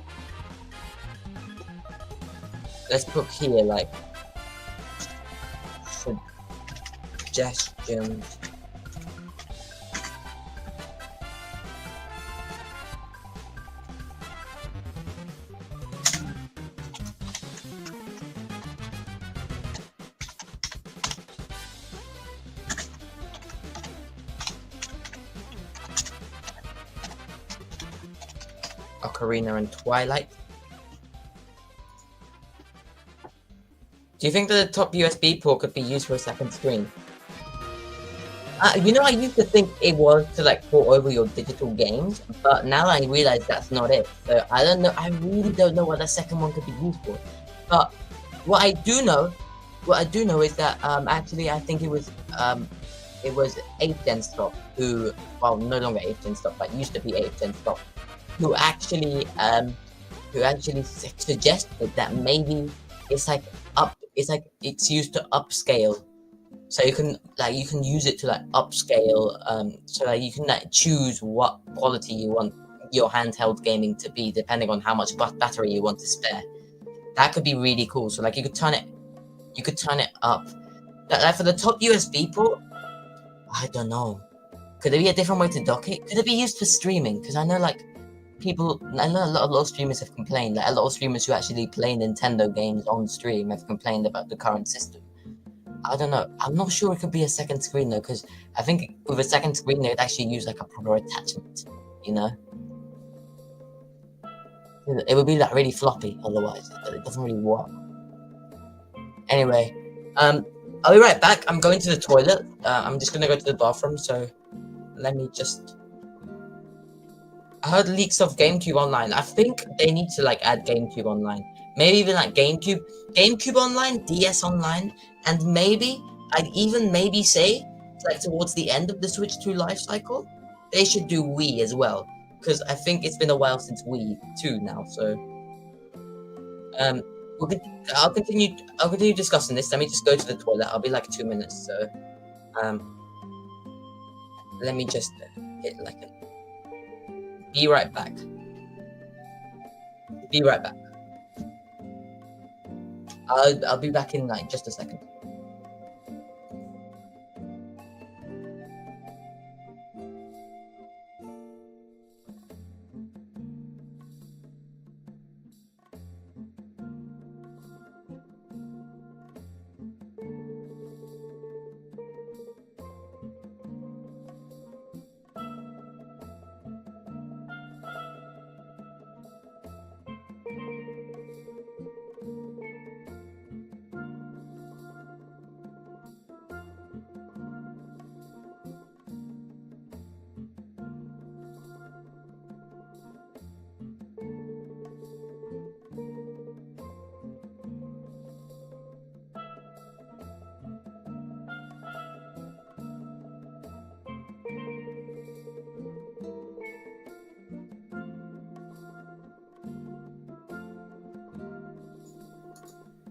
Ocarina and Twilight. Do you think that the top USB port could be used for a second screen? You know, I used to think it was to like port over your digital games, but now I realize that's not it. So I don't know. I really don't know what the second one could be used for. But what I do know is that actually I think it was 8th Gen Stop who, well, no longer 8th Gen Stop, but used to be 8th Gen Stop, who actually suggested that maybe it's used to upscale, so you can use it to like upscale, so that you can like choose what quality you want your handheld gaming to be depending on how much battery you want to spare. That could be really cool. So like you could turn it up. Like for the top USB port, I don't know. Could there be a different way to dock it? Could it be used for streaming? Because I know like a lot of streamers have complained. Like a lot of streamers who actually play Nintendo games on stream have complained about the current system. I don't know. I'm not sure it could be a second screen though, because I think with a second screen they'd actually use like a proper attachment. You know, it would be like really floppy otherwise. It doesn't really work. Anyway, I'll be right back. I'm going to the toilet. I'm just gonna go to the bathroom. So let me just. I heard leaks of GameCube Online. I think they need to like add GameCube Online. Maybe even like GameCube Online, DS Online, and maybe I'd even maybe say like towards the end of the Switch 2 life cycle, they should do Wii as well. Because I think it's been a while since Wii 2 now. So I'll continue discussing this. Let me just go to the toilet. I'll be like 2 minutes. So let me just hit like a. Be right back. Be right back. I'll be back in like just a second.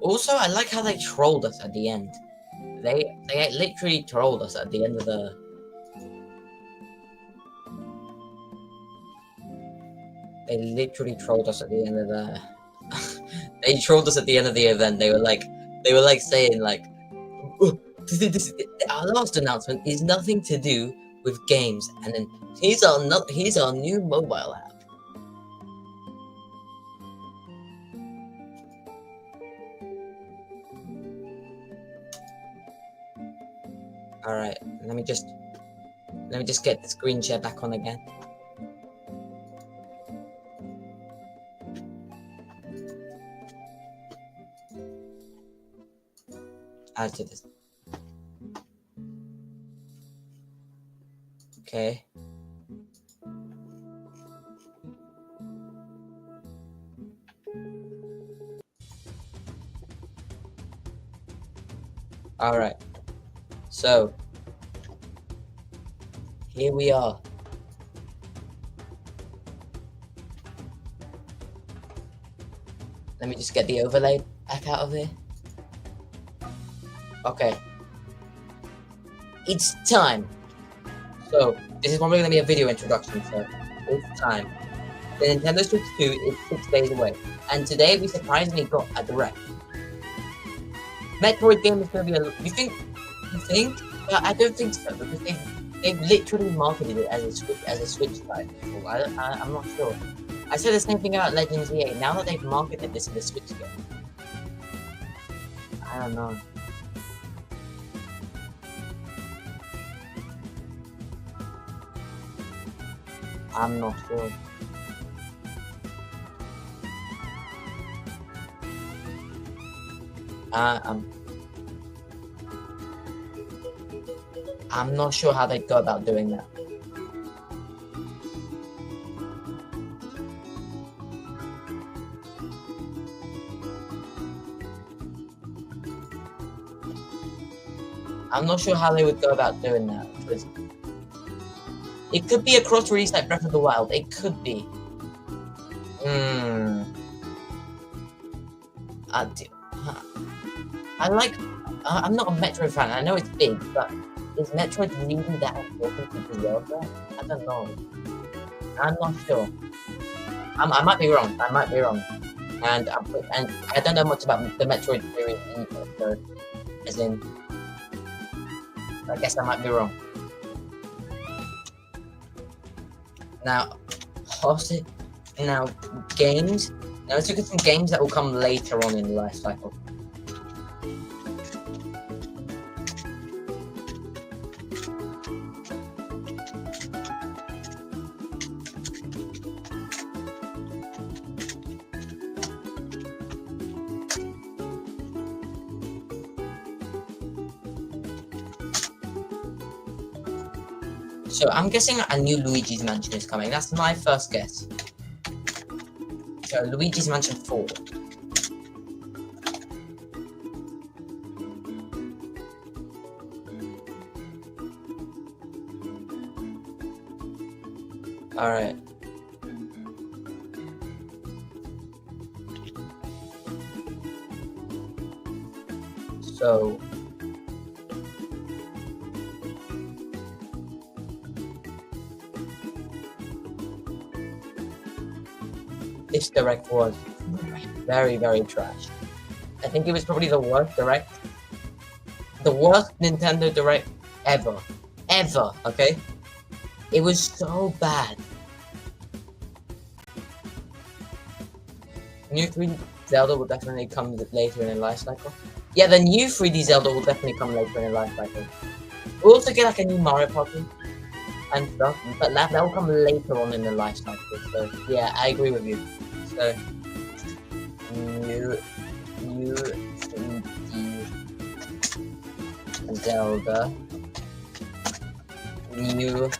Also, I like how they trolled us at the end. They literally trolled us at the end of the. They literally trolled us at the end of the. They trolled us at the end of the event. They were like saying like, "Oh, our last announcement is nothing to do with games, and then here's our new mobile app." All right, let me just get the screen share back on again. Add to this. Okay. All right. So, here we are. Let me just get the overlay back out of here. Okay. It's time. So, this is probably going to be a video introduction, so it's time. The Nintendo Switch 2 is 6 days away, and today we surprisingly got a direct. Metroid game is going to be a... You think? But I don't think so, because they've literally marketed it as a Switch title. I'm not sure. I said the same thing about Legends EA. Now that they've marketed this as a Switch game, I don't know. I'm not sure. I'm not sure how they'd go about doing that. I'm not sure how they would go about doing that, because it could be a cross-release like Breath of the Wild. It could be. I'm not a Metroid fan. I know it's big, but is Metroid really that important to deserve that? I don't know. I'm not sure. I might be wrong. And I don't know much about the Metroid series either. So, as in, I guess I might be wrong. Now, games. Now let's look at some games that will come later on in the life cycle. So I'm guessing a new Luigi's Mansion is coming. That's my first guess. So Luigi's Mansion 4. Alright. So this direct was very, very trash. I think it was probably the worst direct. The worst Nintendo Direct ever. Ever, okay? It was so bad. New 3D Zelda will definitely come later in the life cycle. Yeah, the new 3D Zelda will definitely come later in the life cycle. We'll also get like a new Mario Party and stuff, but that will come later on in the life cycle. So yeah, I agree with you. So new 3D Zelda, new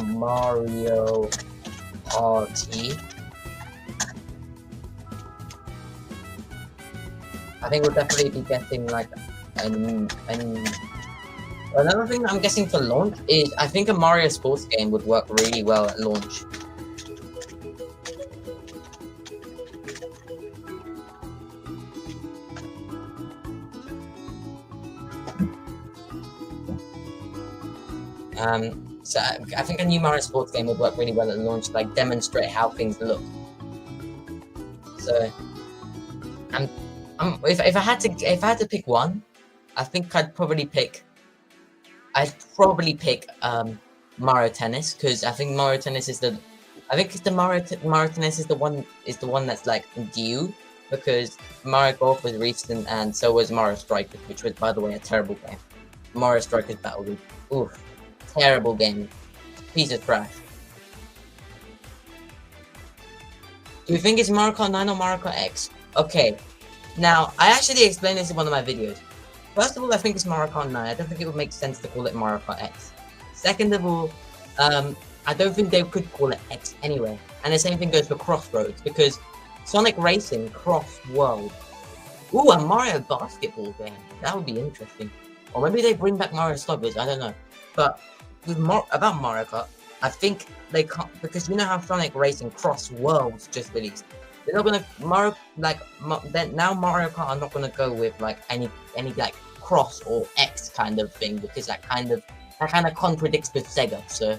Mario Party. I think we'll definitely be getting like another thing I'm guessing for launch is I think a Mario sports game would work really well at launch. So I think a new Mario sports game would work really well at launch, like demonstrate how things look. So, if I had to pick one, I think I'd probably pick Mario Tennis, because I think Mario Tennis is Mario Tennis is the one that's like due, because Mario Golf was recent and so was Mario Strikers, which was, by the way, a terrible game. Mario Strikers Battle League. Oof. Terrible game. Piece of trash. Do you think it's Mario Kart 9 or Mario Kart X? Okay. Now, I actually explained this in one of my videos. First of all, I think it's Mario Kart 9. I don't think it would make sense to call it Mario Kart X. Second of all, I don't think they could call it X anyway. And the same thing goes for Crossroads, because Sonic Racing Cross World. Ooh, a Mario basketball game. That would be interesting. Or maybe they bring back Mario Sluggers, I don't know. But with about Mario Kart, I think they can't, because you know how Sonic Racing Cross Worlds just released. They're not gonna now Mario Kart are not gonna go with like any like cross or X kind of thing, because that kind of contradicts with Sega. So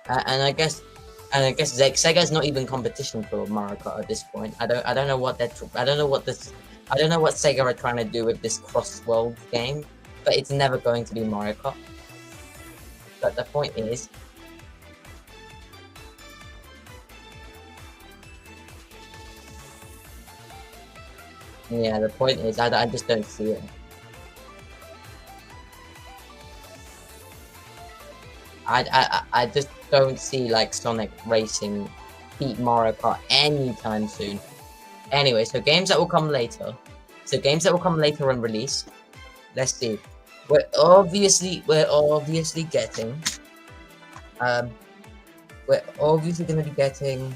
and I guess Sega's not even competition for Mario Kart at this point. I don't know what Sega are trying to do with this Cross World game, but it's never going to be Mario Kart. But the point is, yeah, the point is, I just don't see it. I just don't see like Sonic Racing beat Mario Kart anytime soon. Anyway, so games that will come later. So games that will come later on release. Let's see. We're obviously getting. We're obviously going to be getting.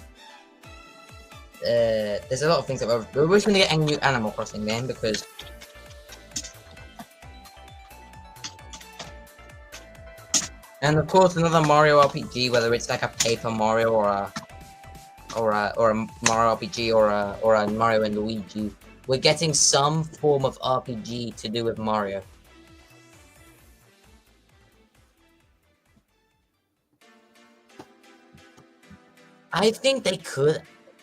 There's a lot of things that we're going to get a new Animal Crossing game, because. And of course, another Mario RPG, whether it's like a Paper Mario or a Mario RPG or a Mario and Luigi. We're getting some form of RPG to do with Mario. I think they could.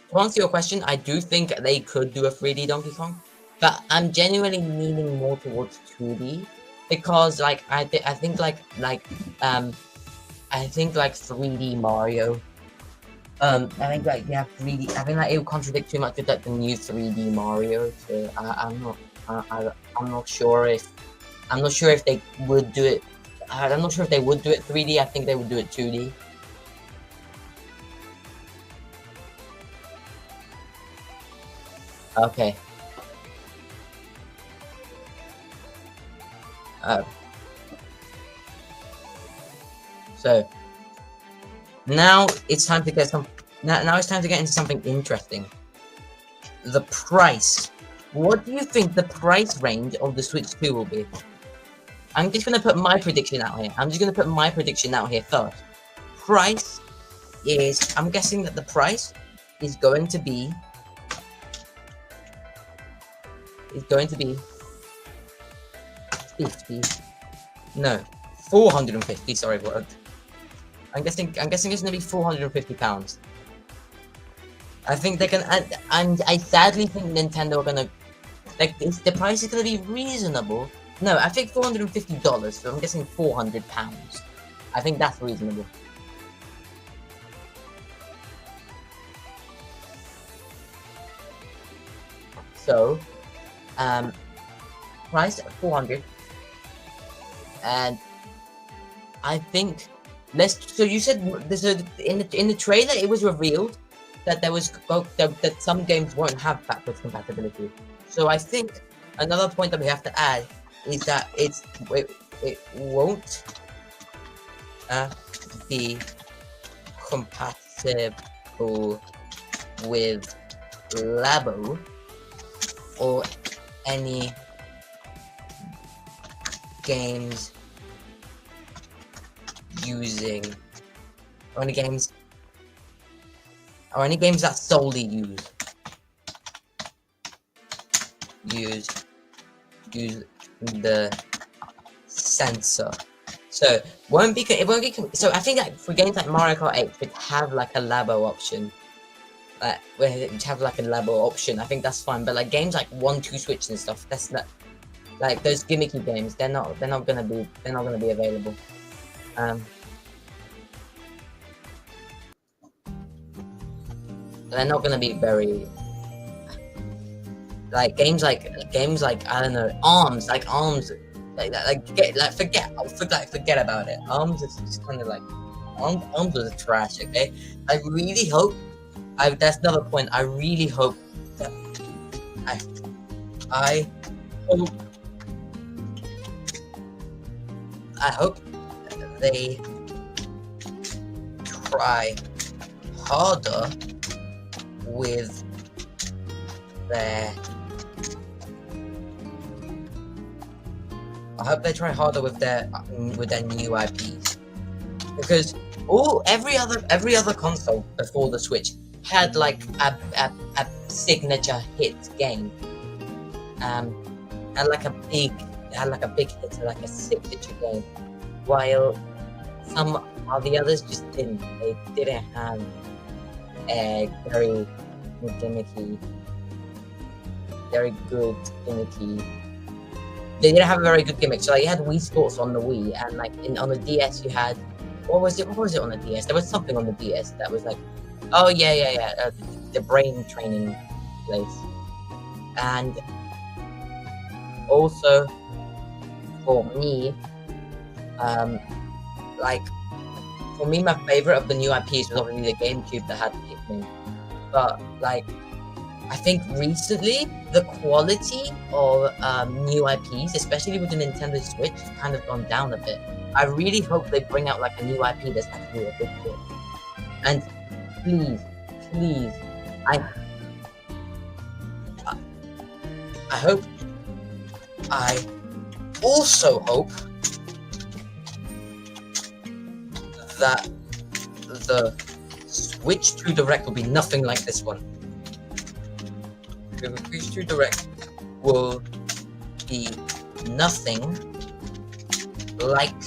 To answer your question, I do think they could do a 3D Donkey Kong, but I'm genuinely leaning more towards 2D, because like I think 3D Mario. I think like 3D. I think like it will contradict too much with like the new 3D Mario. So I'm not sure if they would do it. I'm not sure if they would do it 3D. I think they would do it 2D. Okay. So now it's time to get now it's time to get into something interesting. The price. What do you think the price range of the Switch 2 will be? I'm just gonna put my prediction out here. First. Price is, I'm guessing that the price is going to be 450, sorry, word. I'm guessing it's gonna be £450. I think they can, and I sadly think Nintendo are gonna, like, the price is gonna be reasonable. No, I think $450, so I'm guessing £400. I think that's reasonable. So, price at 400, and I think so you said there's in the trailer it was revealed that that some games won't have backwards compatibility. So I think another point that we have to add is that it won't be compatible with Labo or any games using, or any games that solely use the sensor. So it won't be. So I think that for games like Mario Kart 8 would have like a Labo option. Where it have like a Labo option, I think that's fine. But like games like 1-2 Switch and stuff, that's not, like those gimmicky games. They're not gonna be available. They're not gonna be very, like games like I don't know, ARMS, forget about it. ARMS is just kind of like ARMS was trash. Okay, I really hope. That's another point. I really hope that I hope they try harder with their. I hope they try harder with their new IPs, because every other console before the Switch had like a signature hit game, had like a big hit, like a signature game, while some of the others just didn't. They didn't have a very gimmicky. They didn't have a very good gimmick. So like, you had Wii Sports on the Wii, and like on the DS you had, what was it on the DS? There was something on the DS that was like, oh yeah, the brain training place. And also for me, my favorite of the new IPs was obviously the GameCube that had Pikmin. But like, I think recently the quality of new IPs, especially with the Nintendo Switch, has kind of gone down a bit. I really hope they bring out like a new IP that's actually a big hit. And please, I also hope that the Switch 2 Direct will be nothing like this one. The Switch 2 Direct will be nothing like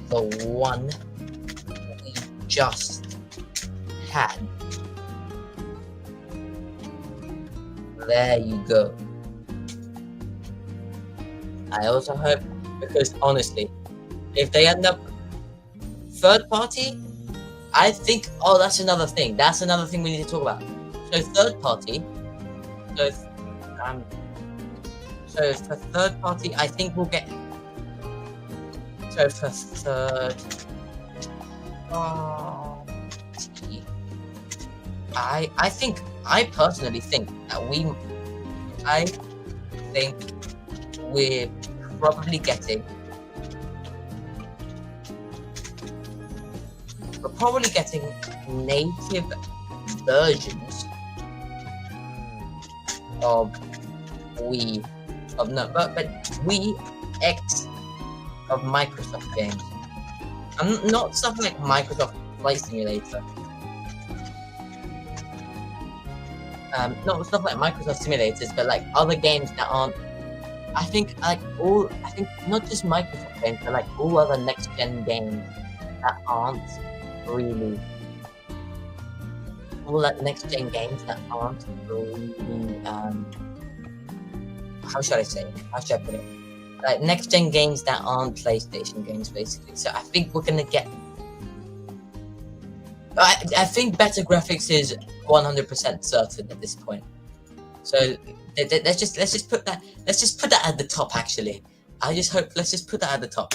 the one we just had. There you go. I also hope, because honestly, if they end up third party, I think, that's another thing. That's another thing we need to talk about. So third party, so for third party, I think we'll get. So for third party, I personally think that we're probably getting probably getting native versions of Wii, but Wii X of Microsoft games. Not stuff like Microsoft Flight Simulator. Not stuff like Microsoft simulators, but like other games that aren't. I think not just Microsoft games, but like all other next gen games that aren't really. All that next gen games that aren't really. How should I say it? How should I put it? Like next gen games that aren't PlayStation games, basically. So I think we're gonna get. I think better graphics is 100% certain at this point. So let's just put that at the top. Actually, let's just put that at the top.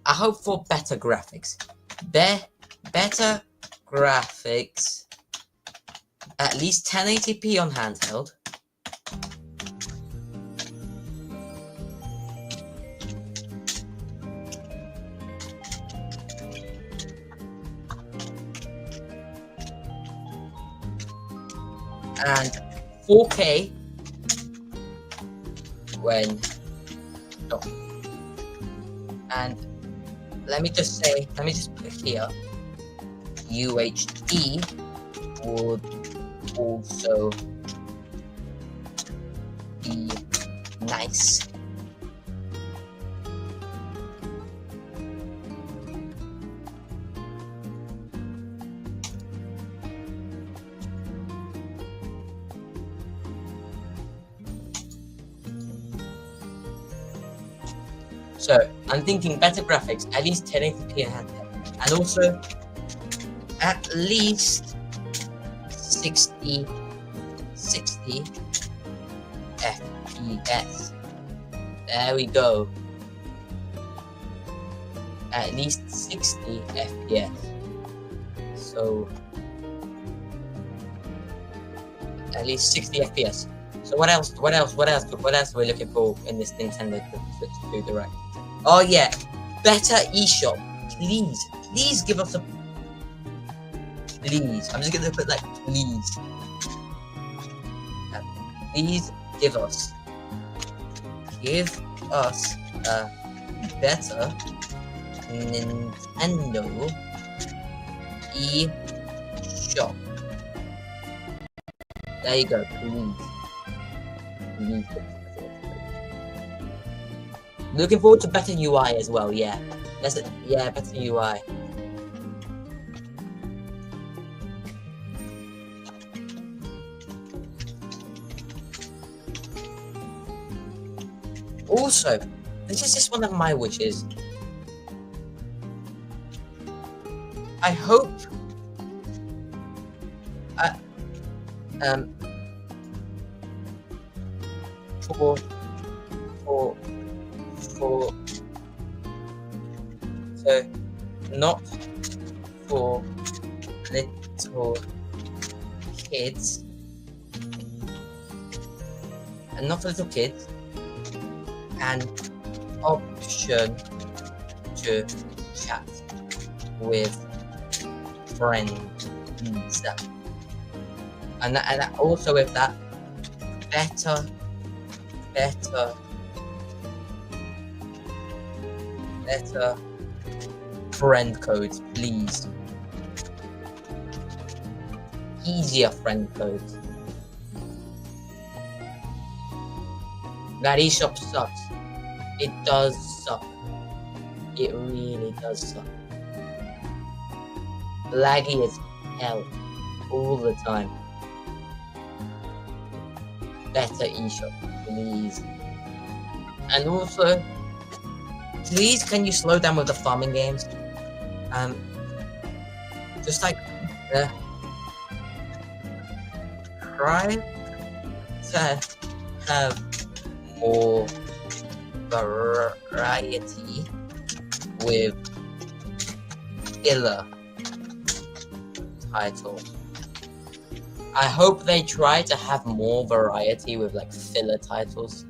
I hope for better graphics. Better graphics. At least 1080p on handheld. And 4K when stop. And let me just put here UHD would also be nice. So I'm thinking better graphics, at least 1080p in handheld, and also at least 60 FPS. There we go. At least 60 FPS. So at least 60 FPS. So what else are we looking for in this Nintendo Switch 2 Direct? Oh yeah, better eShop. Please give us a. Please, I'm just gonna put like please. Please give us a better Nintendo eShop. There you go, please. Looking forward to better UI as well. Yeah, better UI. Also, this is just one of my wishes. I hope so not for little kids and option to chat with friends and that also with that better friend codes, please. Easier friend codes. That eShop sucks. It does suck. It really does suck. Laggy as hell all the time. Better eShop, please. And also, please can you slow down with the farming games? Just like try to have more variety with filler titles. I hope they try to have more variety with like filler titles.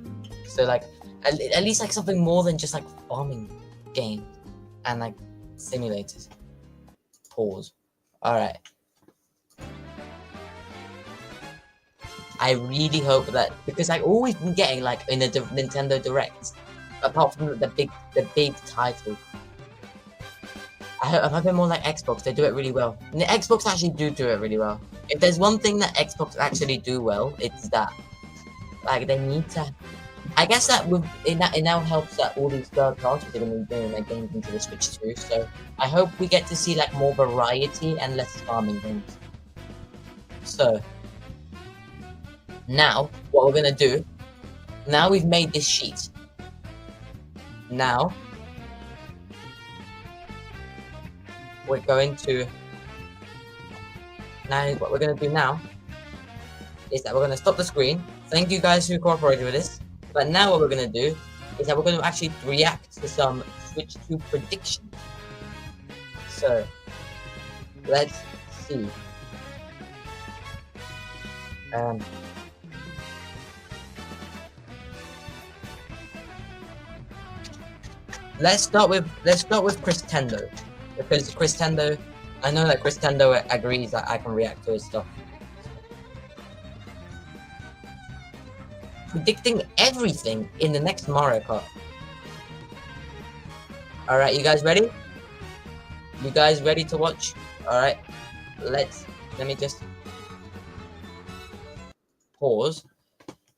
So like at least like something more than just like farming games and like simulators. pause. All right. I really hope that, because I always been getting like in the Nintendo Direct, apart from the big title. I'm hoping more like Xbox. They do it really well. And the Xbox actually do it really well. If there's one thing that Xbox actually do well, it's that. Like they need to. I guess that it now helps that all these third parties are going to be bringing their games into the Switch too. So I hope we get to see like more variety and less farming games. So now what we're gonna do? Now we've made this sheet. Now we're going to. Now what we're gonna do now is that we're gonna stop the screen. Thank you guys who cooperated with this. But now what we're going to do is that we're going to actually react to some Switch 2 predictions. So, let's see. Let's start with Chris Tendo, because Chris Tendo, I know that Chris Tendo agrees that I can react to his stuff. Predicting everything in the next Mario Kart. Alright, you guys ready? You guys ready to watch? Alright, let me just pause.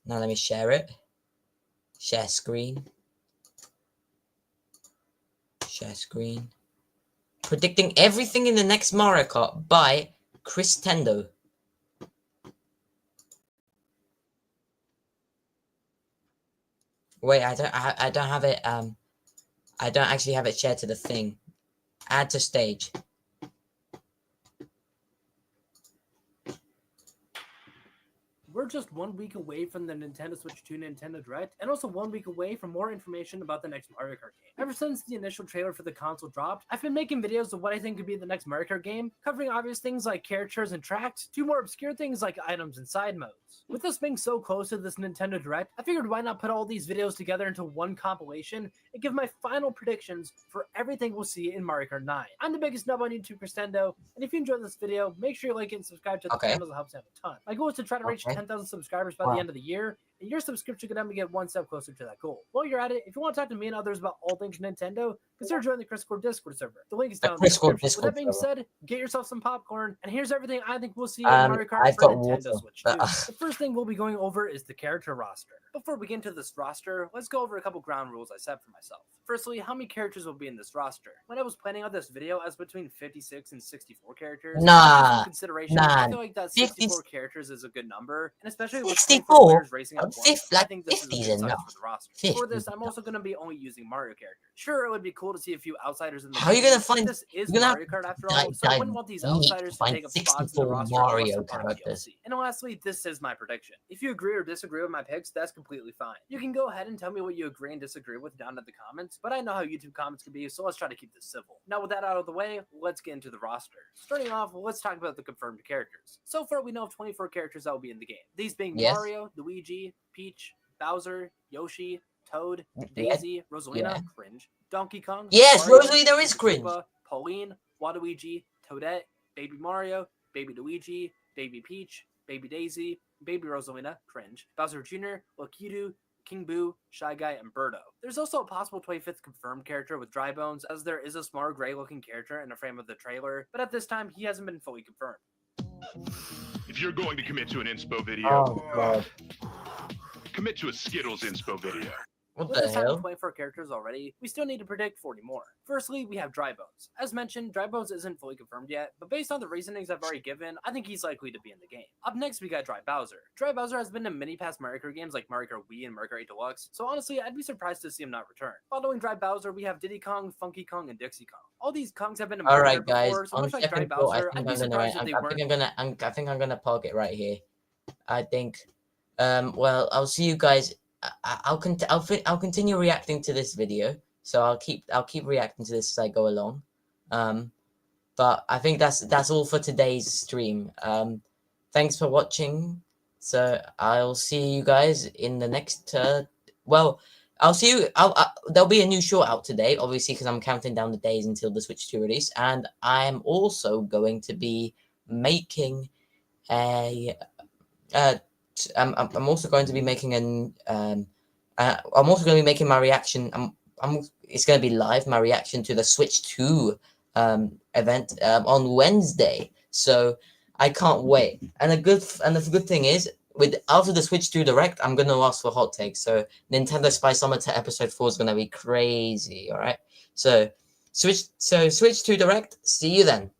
Now let me share it. Share screen. Share screen. Predicting everything in the next Mario Kart by Chris Tendo. Wait, I don't have it. I don't actually have it shared to the thing. Add to stage. We're just 1 week away from the Nintendo Switch 2 Nintendo Direct, and also 1 week away from more information about the next Mario Kart game. Ever since the initial trailer for the console dropped, I've been making videos of what I think could be the next Mario Kart game, covering obvious things like characters and tracks, to more obscure things like items and side modes. With us being so close to this Nintendo Direct, I figured why not put all these videos together into one compilation and give my final predictions for everything we'll see in Mario Kart 9. I'm the biggest nub on YouTube, Christendo, and if you enjoyed this video, make sure you like and subscribe to the channel. It helps out a ton. My goal is to try to reach 10,000 subscribers by the end of the year, and your subscription could help me get one step closer to that goal. While you're at it, if you want to talk to me and others about all things Nintendo, consider joining the Chris Core Discord server. The link is down in the description. With that being said, get yourself some popcorn, and here's everything I think we'll see in Mario Kart for Nintendo Switch 2. The first thing we'll be going over is the character roster. Before we get into this roster, let's go over a couple ground rules I set for myself. Firstly, how many characters will be in this roster? When I was planning out this video, I was between 56 and 64 characters. I feel like that 64 characters is a good number, and especially with 64 players racing at once, I think this is a good size for the roster. For this, I'm also going to be only using Mario characters. Sure, it would be cool to see a few outsiders in the game. How are you going to find this is Mario Kart after all, so I wouldn't want these outsiders to take up spots in the roster Mario characters. And lastly, this is my prediction. If you agree or disagree with my picks, that's completely fine. You can go ahead and tell me what you agree and disagree with down in the comments, but I know how YouTube comments can be, so let's try to keep this civil. Now with that out of the way, let's get into the roster. Starting off, let's talk about the confirmed characters. So far, we know of 24 characters that will be in the game. These being Mario, Luigi, Peach, Bowser, Yoshi, Toad, Daisy, Rosalina, cringe, Donkey Kong, Mario, Rosalina is cringe, Pauline, Waluigi, Toadette, Baby Mario, Baby Luigi, Baby Peach, Baby Daisy, Baby Rosalina, cringe, Bowser Jr., Lakitu, King Boo, Shy Guy, and Birdo. There's also a possible 25th confirmed character with Dry Bones, as there is a smaller gray-looking character in the frame of the trailer, but at this time, he hasn't been fully confirmed. If you're going to commit to an inspo video, commit to a Skittles inspo video. With this time of 24 characters already, we still need to predict 40 more. Firstly, we have Dry Bones. As mentioned, Dry Bones isn't fully confirmed yet, but based on the reasonings I've already given, I think he's likely to be in the game. Up next, we got Dry Bowser. Dry Bowser has been in many past Mario Kart games like Mario Kart Wii and Mario Kart 8 Deluxe, so honestly, I'd be surprised to see him not return. Following Dry Bowser, we have Diddy Kong, Funky Kong, and Dixie Kong. All these Kongs have been in Mario Kart before, so much like Dry Bowser, I'd be surprised if they weren't. I think I'm gonna park it right here. I think, well, I'll see you guys. I'll continue reacting to this video, so I'll keep reacting to this as I go along. But I think that's all for today's stream. Thanks for watching. So I'll see you guys in the next. Well, I'll see you. there'll be a new short out today, obviously, because I'm counting down the days until the Switch 2 release, and I'm also going to be making a. I'm also going to be making I'm also going to be making my reaction. It's going to be live, my reaction to the Switch 2 event on Wednesday. So I can't wait. And the good thing is, after the Switch 2 Direct, I'm going to ask for hot takes. So Nintendo Spy Summer episode 4 is going to be crazy. All right. So Switch 2 Direct. See you then.